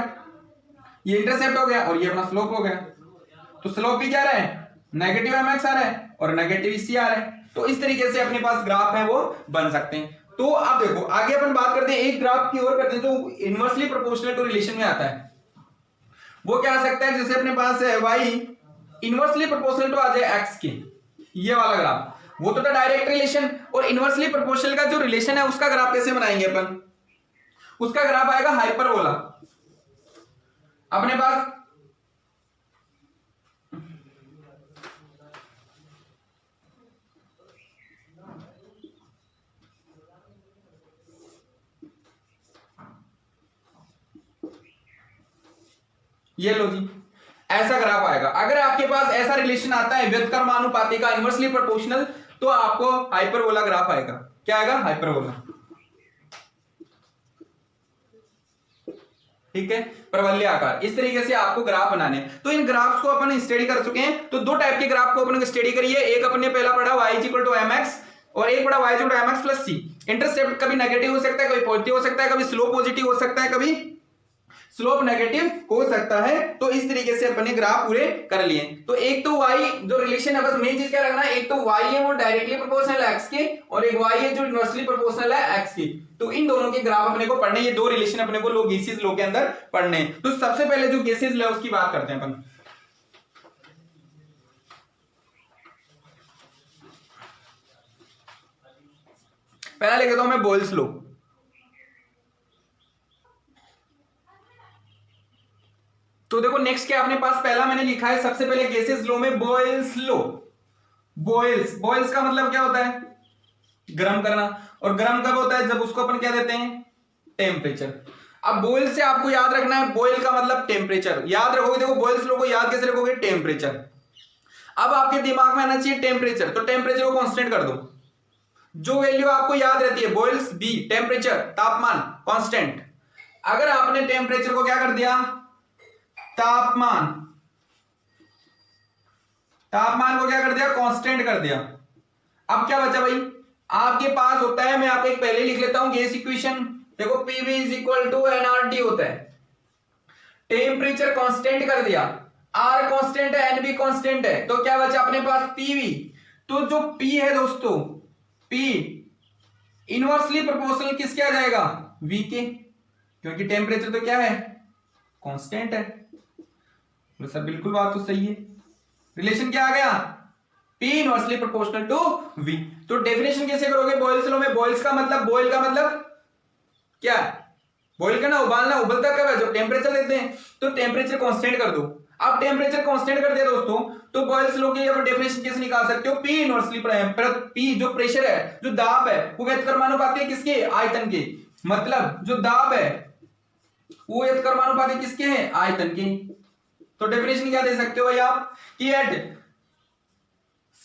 ये इंटरसेप्ट हो गया और ये अपना स्लोप हो गया। तो स्लोप भी क्या रहा है, नेगेटिव mx आ रहा है और नेगेटिव सी आ रहा है। तो इस तरीके से अपने पास ग्राफ है वो बन सकते हैं। तो अब देखो आगे अपन बात करते हैं, एक ग्राफ की और करते हैं जो इनवर्सली प्रोपोर्शनल टू रिलेशन में आता है। वो क्या आ सकता है, जैसे अपने पास है y इनवर्सली प्रोपोर्शनल टू आ जाए x के, ये वाला ग्राफ, वो तो डायरेक्ट रिलेशन। और इनवर्सली प्रोपोर्शनल का जो रिलेशन है उसका ग्राफ कैसे बनाएंगे अपन, उसका ग्राफ आएगा हाइपरबोला। अपने पास ये लो जी, ऐसा ग्राफ आएगा। अगर आपके पास ऐसा रिलेशन आता है व्युत्क्रमानुपाती का इनवर्सली प्रोपोर्शनल, तो आपको हाइपरबोला ग्राफ आएगा। क्या आएगा, हाइपरबोला। ठीक है, प्रवलय आकार। इस तरीके से आपको ग्राफ बनाने हैं। तो इन ग्राफ्स को अपन स्टडी कर चुके हैं। तो दो टाइप के ग्राफ को अपन स्टडी करिए, एक अपने पहला पढ़ा y mx और एक पढ़ा y mx plus c। Intercept कभी नेगेटिव हो सकता है, कभी पॉजिटिव हो सकता है, कभी स्लोप पॉजिटिव हो सकता है, कभी स्लोप नेगेटिव हो सकता है। तो इस तरीके से अपने ग्राफ पूरे कर लिए। तो एक तो y जो रिलेशन है, बस मेन चीज क्या रखना है, एक तो y है वो डायरेक्टली प्रोपोर्शनल है x के, और एक y है जो इनवर्सली प्रोपोर्शनल है x की। तो इन दोनों के ग्राफ अपने को पढ़ने, ये दो रिलेशन अपने को गेसिस लॉ के अंदर पढ़ने। तो सबसे पहले जो गेसिस लॉ उसकी बात करते हैं अपन। पहला लिख देता हूं मैं बोयल्स लॉ। तो देखो नेक्स्ट क्या अपने पास, पहला मैंने लिखा है सबसे पहले गेसेस लॉ में बॉयल्स लॉ। बॉयल्स का मतलब क्या होता है, गर्म करना। और गर्म कब होता है, जब उसको अपन क्या देते हैं, टेम्परेचर। अब बॉयल से आपको याद रखना है, बॉयल का मतलब टेम्परेचर। याद रखोगे, देखो बॉयल्स लॉ को याद कैसे रखोगे, टेम्परेचर। अब आपके दिमाग में आना चाहिए टेम्परेचर, तो टेम्परेचर को कांस्टेंट कर दो। जो वैल्यू आपको याद रहती है, बॉयल्स बी, टेम्परेचर तापमान कांस्टेंट। अगर आपने टेम्परेचर को क्या कर दिया, तापमान को क्या कर दिया, कांस्टेंट कर दिया। अब क्या बचा भाई, आपके पास होता है, मैं आपको एक पहले लिख लेता हूं गैस इक्वेशन। देखो PV is equal to NRT होता है। टेम्परेचर कांस्टेंट कर दिया, आर कांस्टेंट है, एन भी कांस्टेंट है, तो क्या बचा अपने पास, पीवी। तो जो पी है दोस्तों, पी इनवर्सली प्रोपोर्शनल किसके आ जाएगा, वी के, क्योंकि टेम्परेचर तो क्या है, कांस्टेंट है। तो सर बिल्कुल बात तो सही है, रिलेशन क्या आ गया, P inversely proportional to V। तो डेफिनेशन कैसे करोगे बॉयल्स लॉ में, बॉयल्स का मतलब, बॉयल का मतलब क्या, बॉयल करना, उबालना। उबलता कब है, जब टेम्परेचर देते हैं। तो टेम्परेचर कांस्टेंट कर दो। अब टेम्परेचर कांस्टेंट कर दिया दोस्तों, तो बॉयल्स लॉ की डेफिनेशन कैसे निकाल सकते हो, P इनवर्सली, P जो प्रेशर है, जो दाब है, वो व्युत्क्रमानुपाती है किसके, आयतन के। मतलब जो दाब है वो व्युत्क्रमानुपाती किसके हैं, आयतन के। तो डेफिनेशन क्या दे सकते हो भाई आप, कि एट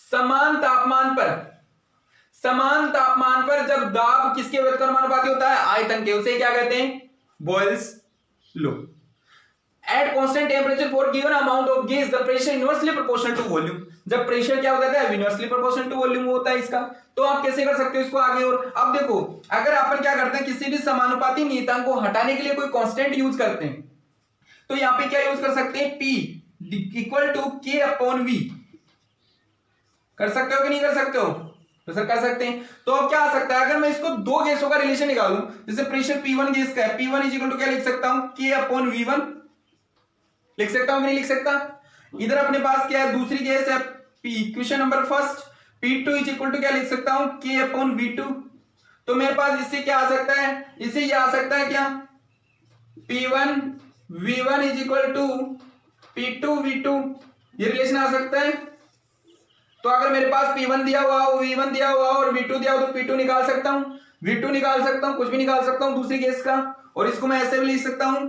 समान तापमान पर जब दाब किसके व्युत्क्रमानुपाती होता है, आयतन के, उसे क्या कहते हैं, Boyle's law. At constant temperature for given amount of gas the pressure inversely proportional to volume. जब प्रेशर क्या हो जाता है, इनवर्सली प्रोपोर्शनल टू वॉल्यूम होता है इसका। तो आप कैसे कर सकते हो इसको आगे। और अब देखो, अगर अपन क्या करते हैं, किसी भी समानुपाती नियतांक को हटाने के लिए कोई कांस्टेंट यूज करते हैं, तो यहां पे क्या यूज कर सकते हैं, P equal to K upon V। कर सकते हो कि नहीं कर सकते हो, तो सर कर सकते हैं। तो अब क्या आ सकता है, अगर मैं इसको दो गैसों का रिलेशन निकालूं, जैसे प्रेशर P1 गैस का है, P1 इज इक्वल टू क्या लिख सकता हूं, K अपॉन V1 लिख सकता हूं कि नहीं लिख सकता। इधर अपने पास क्या है, दूसरी गैस है, equation number first, P2 is equal to क्या लिख सकता हूं, K अपॉन V2। तो मेरे पास इससे क्या आ सकता है, इससे ये आ सकता है क्या, P1 V1 is equal to P2 V2 ये रिलेशन आ सकता है। तो अगर मेरे पास P1 दिया हुआ हो, V1 दिया हुआ हो और V2 दिया हो तो P2 निकाल सकता हूं, V2 निकाल सकता हूं, कुछ भी निकाल सकता हूं दूसरी केस का। और इसको मैं ऐसे भी लिख सकता हूं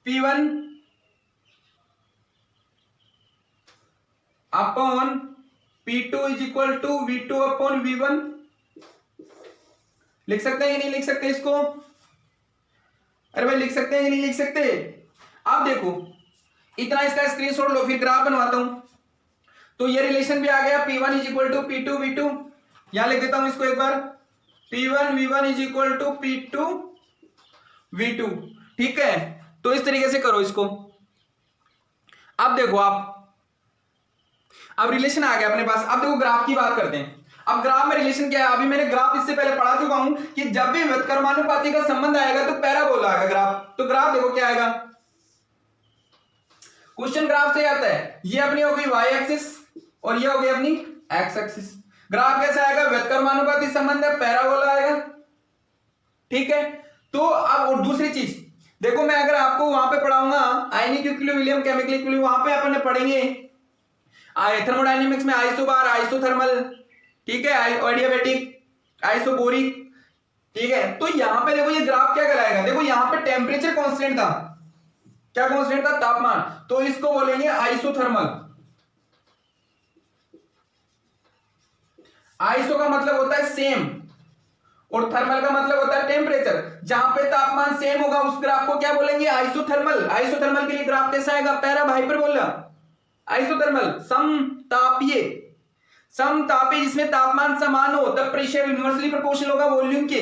P1 upon P2 is equal to V2 upon V1। लिख सकते हैं कि नहीं लिख सकते इसको? अरे भाई लिख सकते हैं कि नहीं लिख सकते? अब देखो इतना इसका स्क्रीनशॉट लो, फिर ग्राफ बनवाता हूं। तो ये रिलेशन भी आ गया P1 is equal to P2 V2। यहां लिख देता हूं इसको एक बार, P1 V1 is equal to P2 V2। ठीक है, तो इस तरीके से करो इसको। अब देखो अब रिलेशन आ गया अपने पास। अब देखो ग्राफ की बात करते हैं। अब ग्राफ में रिलेशन क्या है? अभी मैंने ग्राफ इससे पहले पढ़ा चुका हूं कि जब भी व्युत्क्रमानुपाती का संबंध आएगा तो पैराबोला आएगा ग्राफ। तो ग्राफ देखो क्या आएगा, क्वेश्चन ग्राफ से आता है। ये अपनी हो गई वाई एक्सिस और ये हो गई अपनी एक्स एक्सिस। ग्राफ कैसा आएगा? व्युत्क्रमानुपाती संबंध है, पैराबोला आएगा। ठीक है, तो अब और दूसरी चीज देखो, मैं अगर आपको वहां पे पढ़ाऊंगा आयनिक इक्विलिब्रियम, केमिकल इक्विलिब्रियम, वहां पे अपन पढ़ेंगे थर्मोडायनेमिक्स में आइसोबार, आइसोथर्मल, ठीक है, एडियाबैटिक, आइसोबोरिक। ठीक है, तो यहां पे देखो ये ग्राफ क्या कहलाएगा? देखो यहां पे टेम्परेचर कांस्टेंट था। क्या कांस्टेंट था? तापमान। तो इसको बोलेंगे आइसोथर्मल। आइसो का मतलब होता है सेम और थर्मल का मतलब होता है टेम्परेचर। जहां पे तापमान सेम होगा उस ग्राफ को क्या बोलेंगे? आइसोथर्मल। आइसोथर्मल के लिए ग्राफ कैसा आएगा? Para hyperbola. आइसोथर्मल समतापीय, समतापीय जिसमें तापमान समान हो, तब प्रेशर यूनिवर्सली प्रोपोर्शनल होगा वॉल्यूम के।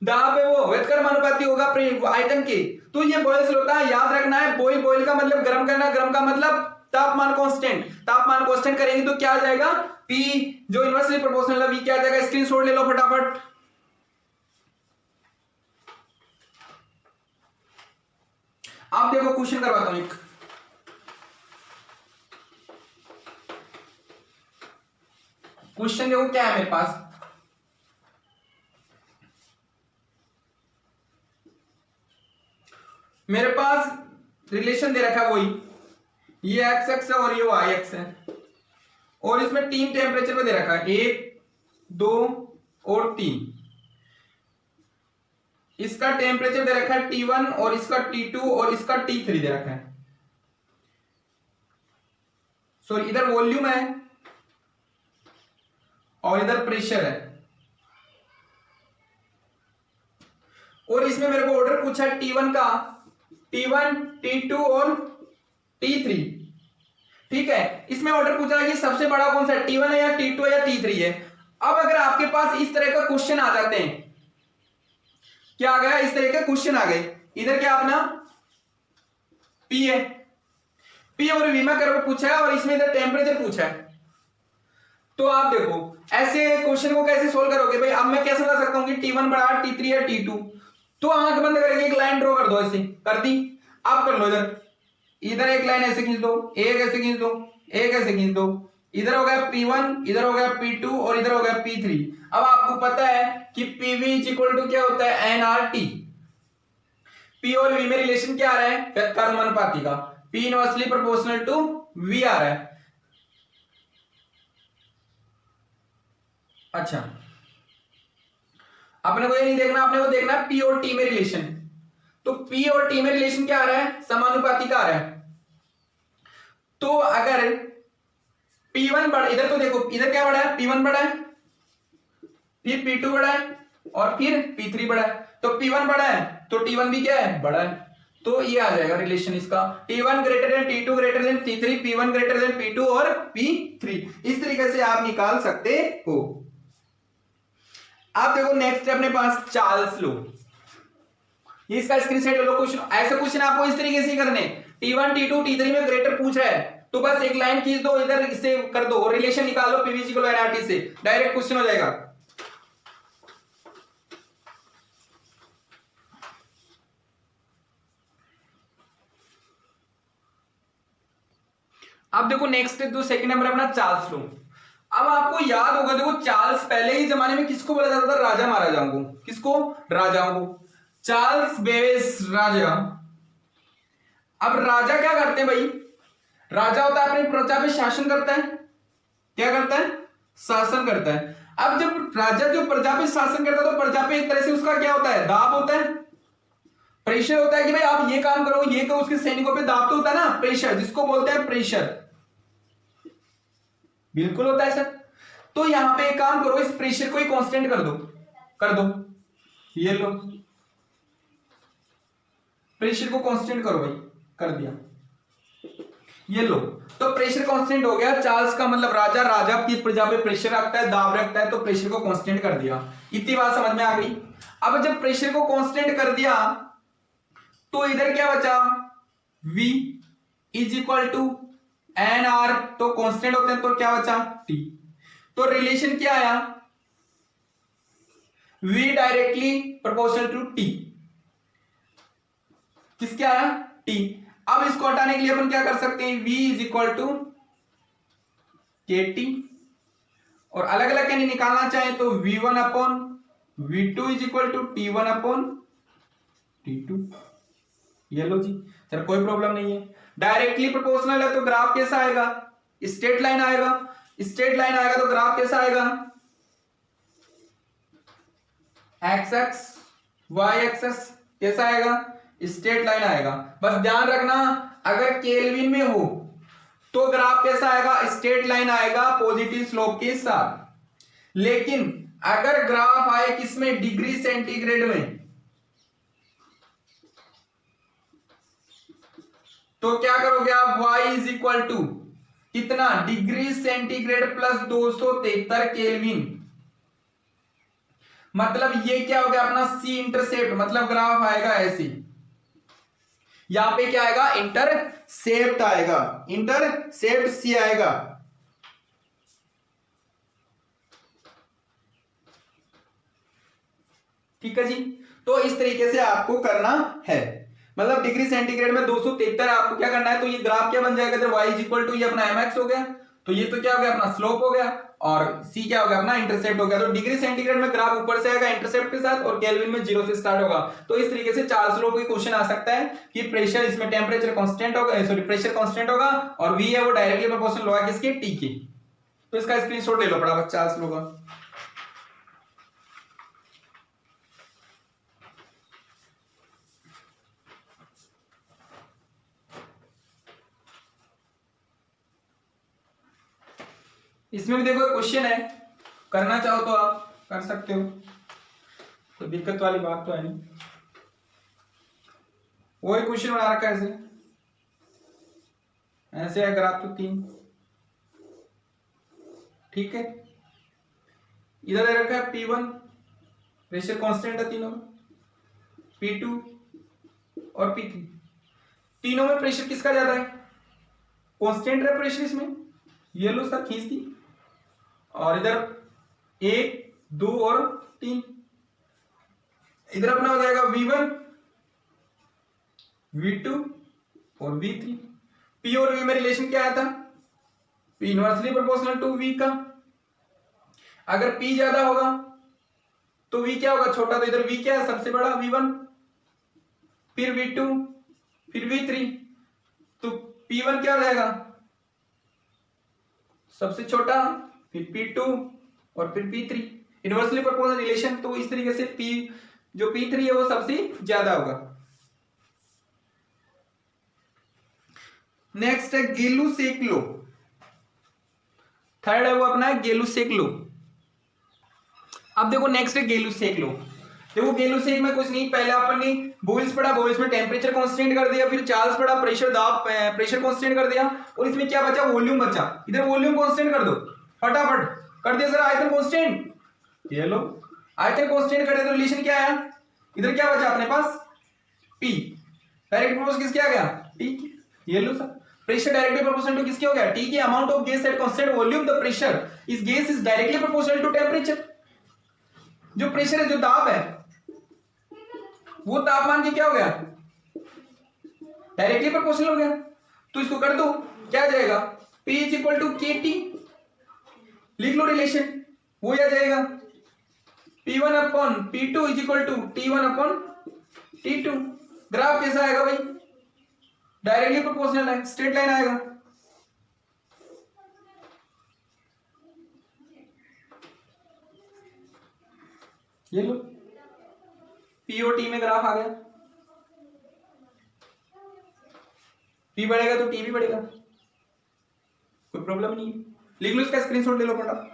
जहां पे वो व्युत्क्रमानुपाती होगा आयतन के। तो ये बॉयल्स होता है, याद रखना है। बॉयल का मतलब गर्म करना, गर्म का मतलब तापमान कांस्टेंट। तापमान कांस्टेंट करेंगे तो क्या आ जाएगा? P जो इनवर्सली प्रोपोर्शनल है, V क्या आ जाएगा? स्क्रीनशॉट ले लो फटाफट। आप देखो क्वेश्चन करवाता हूं एक। क्वेश्चन देखो क्या है मेरे पास। मेरे पास रिलेशन दे रखा है वही, ये एक्स एक्स है और ये वाई एक्स है, और इसमें 3 टेम्परेचर में दे रखा है, 1 2 और 3। इसका टेम्परेचर दे रखा है T1 और इसका T2 और इसका T3 दे रखा है। सॉरी, इधर वॉल्यूम है और इधर प्रेशर है। और इसमें मेरे को ऑर्डर पूछा है T1 का, T1 T2 और T3। ठीक है, इसमें ऑर्डर पूछा है कि सबसे बड़ा कौन सा है, T1 है या T2 है या T3 है। अब अगर आपके पास इस तरह का क्वेश्चन आ जाते हैं, क्या आ गया? इस तरह के क्वेश्चन आ गए। इधर क्या अपना P है, P और V में करके पूछा है और इसमें इधर टेम्परेचर पूछा है। तो आप देखो ऐसे क्वेश्चन को कैसे सोल्व करोगे भाई? अब मैं कैसे बता सकता हूं कि T1 बड़ा, T3 या T2? तो आंख बंद करके एक लाइन ड्रॉ कर दो, ऐसे कर दी। आप कर लो, इधर एक लाइन ऐसे खींच दो, एक ऐसे खींच दो, एक ऐसे खींच दो। इधर हो गया P1, इधर हो गया P2 और इधर हो गया P3। अब आपको पता है कि PV इज इक्वल टू क्या होता है? nRT। P और V में रिलेशन क्या आ रहा है? व्युत्क्रमानुपाती का। P inversely proportional to V आ रहा है। अच्छा, अपने को ये नहीं देखना, अपने को देखना है P और T में रिलेशन। तो P और T में रिलेशन क्या आ रहा है? समानुपाती का आ रहा है। तो अगर P1 बड़ा, इधर तो देखो इधर क्या बड़ा है? P1 बड़ा है, फिर P2 बड़ा है और फिर P3 बड़ा है। तो P1 बड़ा है तो T1 भी क्या है? बड़ा है। तो ये आ जाएगा रिलेशन इसका, T1 greater than T2 greater than T3, P1 greater than P2 और P3। इस तरीके से आप निकाल सकते हो। आप देखो नेक्स्ट है अपने पास चार्ल्स लॉ। ये इसका स्क्रीनशॉट ले लो। क्वेश्चन ऐसे क्वेश्चन आपको इस तरीके से करने, T1 T2 T3 में ग्रेटर पूछ रहा है तो बस एक लाइन खींच दो, इधर इससे कर दो और रिलेशन निकालो PV इक्वल nRT से, डायरेक्ट क्वेश्चन हो जाएगा। अब देखो नेक्स्ट जो सेकंड नंबर अपना चार्ल्स लॉ। अब आपको याद होगा, देखो चार्ल्स पहले ही जमाने में किसको बोला जाता था? राजा महाराजाओं को। किसको? राजाओं को। चार्ल्स बेवेज राजा। अब राजा क्या करते हैं भाई? राजा होता है अपनी प्रजा पे शासन करता है, क्या करता है, शासन करता है। अब जब राजा जो प्रजा पे शासन करता है तो प्रजा पे एक तरह से उसका क्या होता है, दाब होता है, प्रेशर होता है कि भाई आप ये काम करो, ये करो, उसके सैनिकों पे दाब तो होता है ना, प्रेशर, जिसको बोलते हैं प्रेशर, बिल्कुल होता है सर। तो यहां पे एक काम करो, इस प्रेशर को ही कांस्टेंट कर दो, कर दो, ये लो प्रेशर को कांस्टेंट करो भाई, कर दिया, ये लो। तो प्रेशर कांस्टेंट हो गया, चार्ल्स का मतलब राजा, राजा की प्रजा पे प्रेशर रखता है, दाब रखता है, तो प्रेशर को कांस्टेंट कर दिया। इतनी बात समझ में आ गई। अब जब प्रेशर को कांस्टेंट कर दिया तो इधर क्या बचा, V is equal to N R, तो कांस्टेंट होते हैं तो क्या बचा, T। तो रिलेशन क्या आया, V directly proportional to T, किसके आया, T। अब इसको हटाने के लिए अपन क्या कर सकते हैं, V is equal to KT, और अलग अलग कैसे निकालना चाहे तो V1 upon V2 is equal to T1 upon T2, ये लो जी सर, कोई प्रॉब्लम नहीं है। डायरेक्टली प्रोपोर्शनल है तो ग्राफ कैसा आएगा, स्ट्रेट लाइन आएगा, स्ट्रेट लाइन आएगा तो ग्राफ कैसा आएगा, एक्स एक्स वाई एक्सेस, कैसा आएगा, स्ट्रेट लाइन आएगा। बस ध्यान रखना अगर केल्विन में हो तो ग्राफ कैसा आएगा, स्ट्रेट लाइन आएगा पॉजिटिव स्लोप के साथ। लेकिन अगर ग्राफ आए किसमें, डिग्री सेंटीग्रेड में, तो क्या करोगे आप, y इज इक्वल टू कितना, डिग्री सेंटीग्रेड प्लस 273 केल्विन, मतलब ये क्या हो गया अपना C इंटरसेप्ट, मतलब ग्राफ आएगा ऐसे, यहां पे क्या आएगा, इंटरसेप्ट आएगा, इंटरसेप्ट C आएगा। ठीक है जी, तो इस तरीके से आपको करना है, मतलब डिग्री सेंटीग्रेड में 273 आपको क्या करना है, तो ये ग्राफ क्या बन जाएगा, y इज इक्वल टू ये अपना mx हो गया, तो ये तो क्या हो गया अपना स्लोप हो गया, और c क्या हो गया अपना इंटरसेप्ट हो गया। तो डिग्री सेंटीग्रेड में ग्राफ ऊपर से आएगा इंटरसेप्ट के साथ, और केल्विन में 0 से स्टार्ट होगा। तो इस तरीके से चार्ल्स लॉ का क्वेश्चन आ सकता है कि प्रेशर, इसमें टेम्परेचर कांस्टेंट होगा, सॉरी प्रेशर कांस्टेंट होगा, और v है वो डायरेक्टली प्रोपोर्शनल होगा किसके, t के। तो इसका स्क्रीनशॉट ले लो फटाफट चार्ल्स लॉ का। इसमें भी देखो क्वेश्चन है, करना चाहो तो आप कर सकते हो, तो दिक्कत वाली बात तो है नहीं। वही क्वेश्चन बना रखा है ऐसे, ऐसे है ग्राफ तो 3, ठीक है। इधर दे रखा है P1 प्रेशर कांस्टेंट है तीनों, P2 और P3, तीनों में प्रेशर किसका ज्यादा है, कांस्टेंट है प्रेशर इसमें, ये लो सर खींच दी, और इधर 1 2 और 3, इधर अपना हो जाएगा V1 V2 और V3। P और V में रिलेशन क्या आया था, P inversely proportional to V का, अगर P ज्यादा होगा तो V क्या होगा, छोटा, तो इधर V क्या है सबसे बड़ा V1, फिर V2, फिर V3, तो P1 क्या हो जाएगा सबसे छोटा, फिर P2 और फिर P3, इनवर्सली प्रोपोर्शनल रिलेशन। तो इस तरीके से P जो P3 है वो सबसे ज्यादा होगा। नेक्स्ट है गेलू-सेक लॉ, थर्ड है वो अपना है गेलू-सेक लॉ। अब देखो नेक्स्ट है गेलू-सेक लॉ। देखो गेलू-सेक में कुछ नहीं, पहले अपन ने बोयल्स पढ़ा, बोयल्स में टेम्परेचर कांस्टेंट कर दिया, फिर चार्ल्स पढ़ा, प्रेशर दाब प्रेशर कांस्टेंट कर दिया, और इसमें क्या बचा, वॉल्यूम बचा। इधर वॉल्यूम कांस्टेंट कर दो फटाफट, कर दिया सर, आयतन कांस्टेंट, ये लो आयतन कांस्टेंट कर दिया, तो रिलेशन क्या आया, इधर क्या बचा अपने पास P, डायरेक्ट प्रोपोर्शनल किसके आ गया, T, ये लो sir. Pressure directly proportional to किसके हो गया, T के, amount of gas at constant volume, the pressure इस gas is directly proportional to temperature. जो प्रेशर है, जो दाब है, वो तापमान के क्या हो गया, डायरेक्टली प्रोपोर्शनल हो गया। तो इसको कर दो, क्या आ जाएगा, P is equal to KT, लिख लो रिलेशन, वो आ जाएगा P1 upon P2 is equal to T1 upon T2। Graph कैसा आएगा भाई, डायरेक्टली प्रोपोर्शनल है, स्ट्रेट लाइन आएगा, ये लो पी और टी में ग्राफ आ गया, पी बढ़ेगा तो टी भी बढ़ेगा, कोई प्रॉब्लम नहीं है। लिख लो, इसका स्क्रीनशॉट ले लो फटाफट।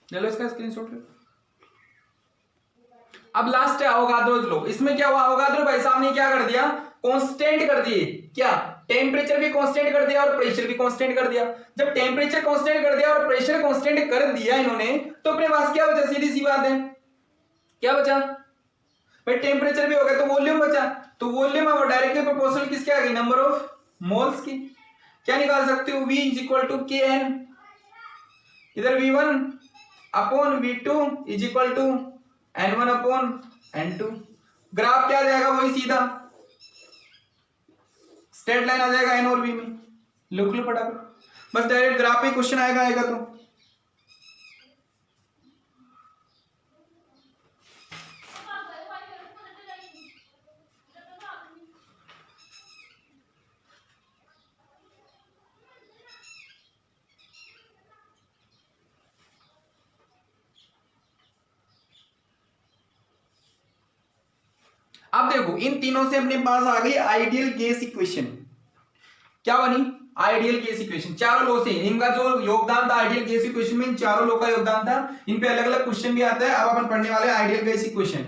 चलो इसका स्क्रीनशॉट लो। अब लास्ट है अवोगाद्रो लो। इसमें क्या हुआ, अवोगाद्रो भाई साहब ने क्या कर दिया, कांस्टेंट कर दिए, क्या टेम्परेचर भी कांस्टेंट कर दिया और प्रेशर भी कांस्टेंट कर दिया। जब टेम्परेचर कांस्टेंट कर दिया और प्रेशर कांस्टेंट कर दिया इन्होंने, तो अपने पास क्या बचा, सीधी सी बात है, क्या बचा भाई, टेम्परेचर भी हो गया तो वॉल्यूम बचा। तो वॉल्यूम है वो डायरेक्टली प्रोपोर्शनल किसके आ गई, नंबर ऑफ मोल्स की। क्या निकाल सकते हो, V is equal to K N, इधर V1 upon V2 is equal to N1 upon N2। Graph क्या आ जाएगा, वही सीधा स्ट्रेट लाइन आ जाएगा N और V में। लिख लो फटाफट, बस डायरेक्ट ग्राफ पे क्वेश्चन आएगा तो। अब देखो इन तीनों से अपने पास आ गई आइडियल गैस इक्वेशन। क्या बनी, आइडियल गैस इक्वेशन। चारों लो से इनका जो योगदान था आइडियल गैस इक्वेशन में, इन चारों लो का योगदान था। इन पे अलग अलग क्वेश्चन भी आता है। अब अपन पढ़ने वाले आइडियल गैस इक्वेशन।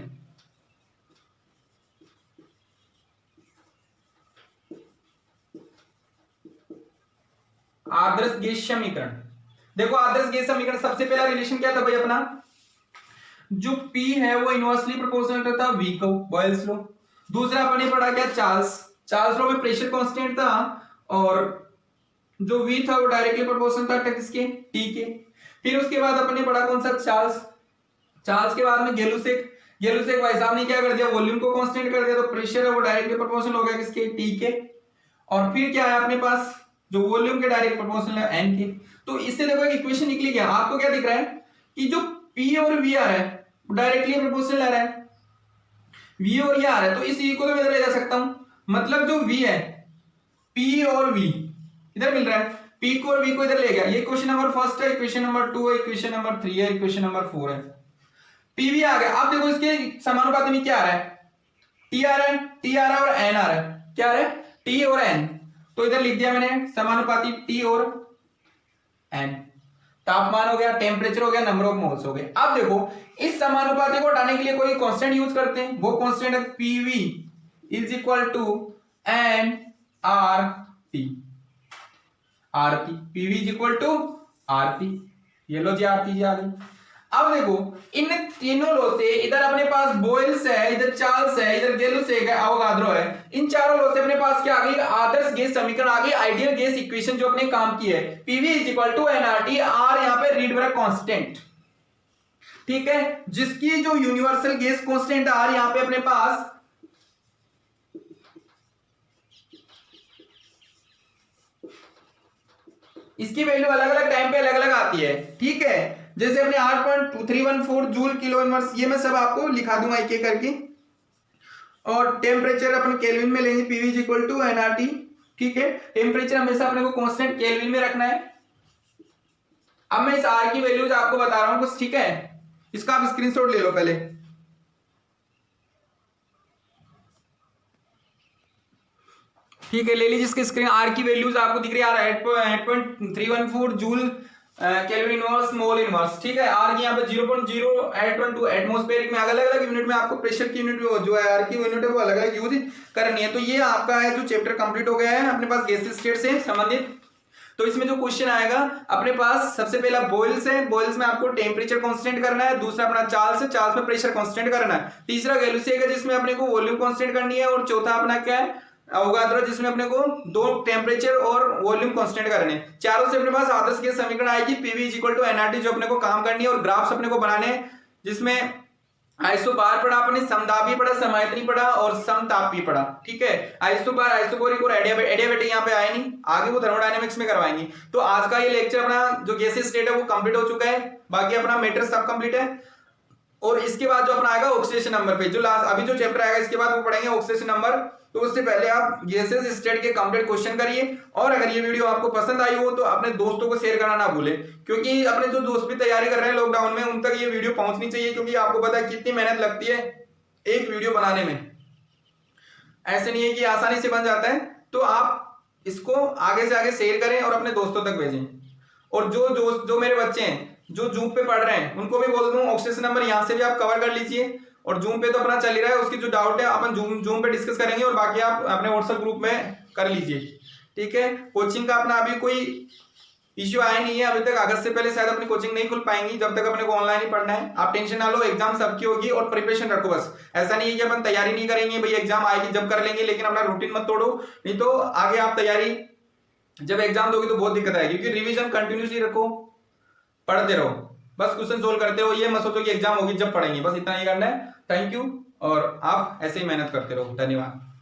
आदर्श गैस समीकरण। देखो आदर्श गैस समीकरण सबसे पहला रिलेशन क्या था भाई अपना, जो P है वो इनवर्सली प्रोपोर्शनल रहता V को, बॉयल्स लॉ। दूसरा अपन ने पढ़ा क्या, चार्ल्स लॉ में प्रेशर कांस्टेंट था और जो V था वो डायरेक्टली प्रोपोर्शनल था किसके, T के। फिर उसके बाद अपन ने पढ़ा कौन सा, चार्ल्स के बाद में गेलुसेक भाई साहब ने क्या कर दिया, वॉल्यूम को कांस्टेंट कर दिया, तो प्रेशर है वो डायरेक्टली प्रोपोर्शनल हो गया किसके, T के। और फिर क्या है अपने पास, जो वॉल्यूम के डायरेक्ट प्रोपोर्शनल है N के। तो इससे देखो एक इक्वेशन निकली गया। आपको क्या दिख रहा है कि जो P और V आ रहा है डायरेक्टली प्रोपोर्शनल आ रहा है, V और ये आ रहा है, तो इस E को तो मैं इधर ले जा सकता हूं। मतलब जो V है, P और V इधर मिल रहा है, P को और V को इधर ले गया। ये क्वेश्चन नंबर फर्स्ट है, इक्वेशन नंबर 2 है, इक्वेशन नंबर 3 है, इक्वेशन नंबर 4 है। PV आ गया। अब देखो इसके समानुपाती में क्या आ रहा है, T आ रहा है और N आ रहा है। क्या आ रहा है, T और N। तो इधर लिख दिया मैंने समानुपाती T और N। तापमान हो गया, टेम्परेचर हो गया, नंबर ऑफ मोल्स हो गए। अब देखो इस समानुपाती को हटाने के लिए कोई कांस्टेंट यूज करते हैं। वो कांस्टेंट है PV is equal to N RT। PV is equal to RT। ये लो जी RT जी आ गई। अब देखो इन तीनों लो से, इधर अपने पास बॉयल्स है, इधर चार्ल्स है, इधर गेलुसेक है, अवोगाद्रो है। इन चारों लो से अपने पास क्या आ गई, आदर्श गैस समीकरण आ गई, आइडियल गैस इक्वेशन जो अपने काम की है। PV is equal to nRT, R यहाँ पे रीडबर्ग कांस्टेंट, ठीक है, जिसकी जो यूनिवर्सल गैस कांस्टेंट R यहाँ पे अपने पास इसकी वैल्यू अलग अलग टाइम पे अलग अलग आती है, ठीक है। जैसे अपने 8.314 जूल किलो इनवर्स, ये मैं सब आपको लिखा दूंगा एक एक करके। और टेम्परेचर अपन केल्विन में लेंगे, PV is equal to nRT, ठीक है। टेम्परेचर हमेशा अपने को कांस्टेंट केल्विन में रखना है। अब मैं इस R की वैल्यूज आपको बता रहा हूं कुछ, ठीक है। इसका आप स्क्रीनशॉट ले लो पहले, ठीक है, ले लीजिए इसके स्क्रीन। R की वैल्यूज आपको दिख रही है, 8.314 joule kelvin inverse mole inverse, ठीक है। R की यहाँ पे 0.0812 एटमॉस्फेरिक में अलग अलग यूनिट में आपको प्रेशर की यूनिट जो है R की यूनिट है वो अलग अलग यूज करनी है। तो ये आपका है जो चैप्टर कंप्लीट हो गया है अपने पास गैस स्टेट से संबंधित। तो इसमें जो क्वेश्चन आएगा अपने पास, सबसे पहला बॉयल्स है, बॉयल्स में आपको टेम्परेचर कांस्टेंट करना है। दूसरा अपना चार्ल्स है, चार्ल्स में प्रेशर कांस्टेंट करना है। तीसरा गेलुसेक है जिसमें अपने को वॉल्यूम कांस्टेंट करनी है। और चौथा अपना क्या है, अवोगाद्रो, जिसमें अपने को दो टेम्परेचर और वॉल्यूम कांस्टेंट करने हैं। चारों से अपने पास आदर्श गैस समीकरण आएगी, PV is equal to nRT जो अपने को काम करनी है। और ग्राफ्स अपने को बनाने हैं जिसमें आइसोबार पढ़ा आपने, समदाबी पढ़ा, समायतनी पढ़ा और समतापी पढ़ा। ठीक है, आइसोबार, आइसोकोरिक और एडियाबेटिक यहाँ पे आए नहीं, आगे वो थर्मोडायनेमिक्स में करवाएंगे। तो आज का ये लेक्चर अपना जो गैसीय स्टेट है वो कंप्लीट हो चुका है, बाकी अपना मैटर सब कंप्लीट है। और इसके बाद जो अपना आएगा ऑक्सीडेशन नंबर पे, जो लास्ट अभी जो चैप्टर आएगा इसके बाद वो पढ़ेंगे ऑक्सीडेशन नंबर। तो उससे पहले आप गैसेस स्टेट के कंप्लीट क्वेश्चन करिए, और अगर ये वीडियो आपको पसंद आई हो तो अपने दोस्तों को शेयर करना ना भूलें, क्योंकि अपने जो दोस्त भी तैयारी कर रहे हैं लॉकडाउन में उन तक ये वीडियो पहुंचनी चाहिए, क्योंकि आपको पता है कितनी मेहनत लगती है एक वीडियो बनाने में। ऐसे नहीं है कि आसानी से बन जाता है। तो आप इसको आगे से आगे शेयर करें और अपने दोस्तों तक भेजें। और जो मेरे बच्चे हैं जो जूम पे पढ़ रहे हैं उनको भी बोल दूं ऑक्सीडेशन नंबर यहाँ से भी आप कवर कर लीजिए, और जूम पे तो अपना चल ही रहा है, उसकी जो डाउट है अपन जूम पे डिस्कस करेंगे, और बाकी आप अपने व्हाट्सएप ग्रुप में कर लीजिए। ठीक है, कोचिंग का अपना अभी कोई इश्यू आया नहीं है अभी तक, अगस्त से पहले शायद अपनी कोचिंग नहीं खुल पाएंगी, जब तक अपने को ऑनलाइन ही पढ़ना है। आप टेंशन ना लो, एग्जाम सबकी होगी और प्रिपरेशन रखो बस। ऐसा नहीं है कि अपन तैयारी नहीं करेंगे, भाई एग्जाम आएगी जब कर लेंगे, लेकिन अपना रूटीन मत तोड़ो, नहीं तो आगे आप तैयारी जब एग्जाम दोगे तो बहुत दिक्कत आएगी। क्योंकि रिविजन कंटिन्यूसली रखो, पढ़ते रहो, बस क्वेश्चन सोल्व करते रहो, ये मत सोचो कि एग्जाम होगी जब पढ़ेंगे, बस इतना ही करना है। थैंक यू, और आप ऐसे ही मेहनत करते रहो। धन्यवाद।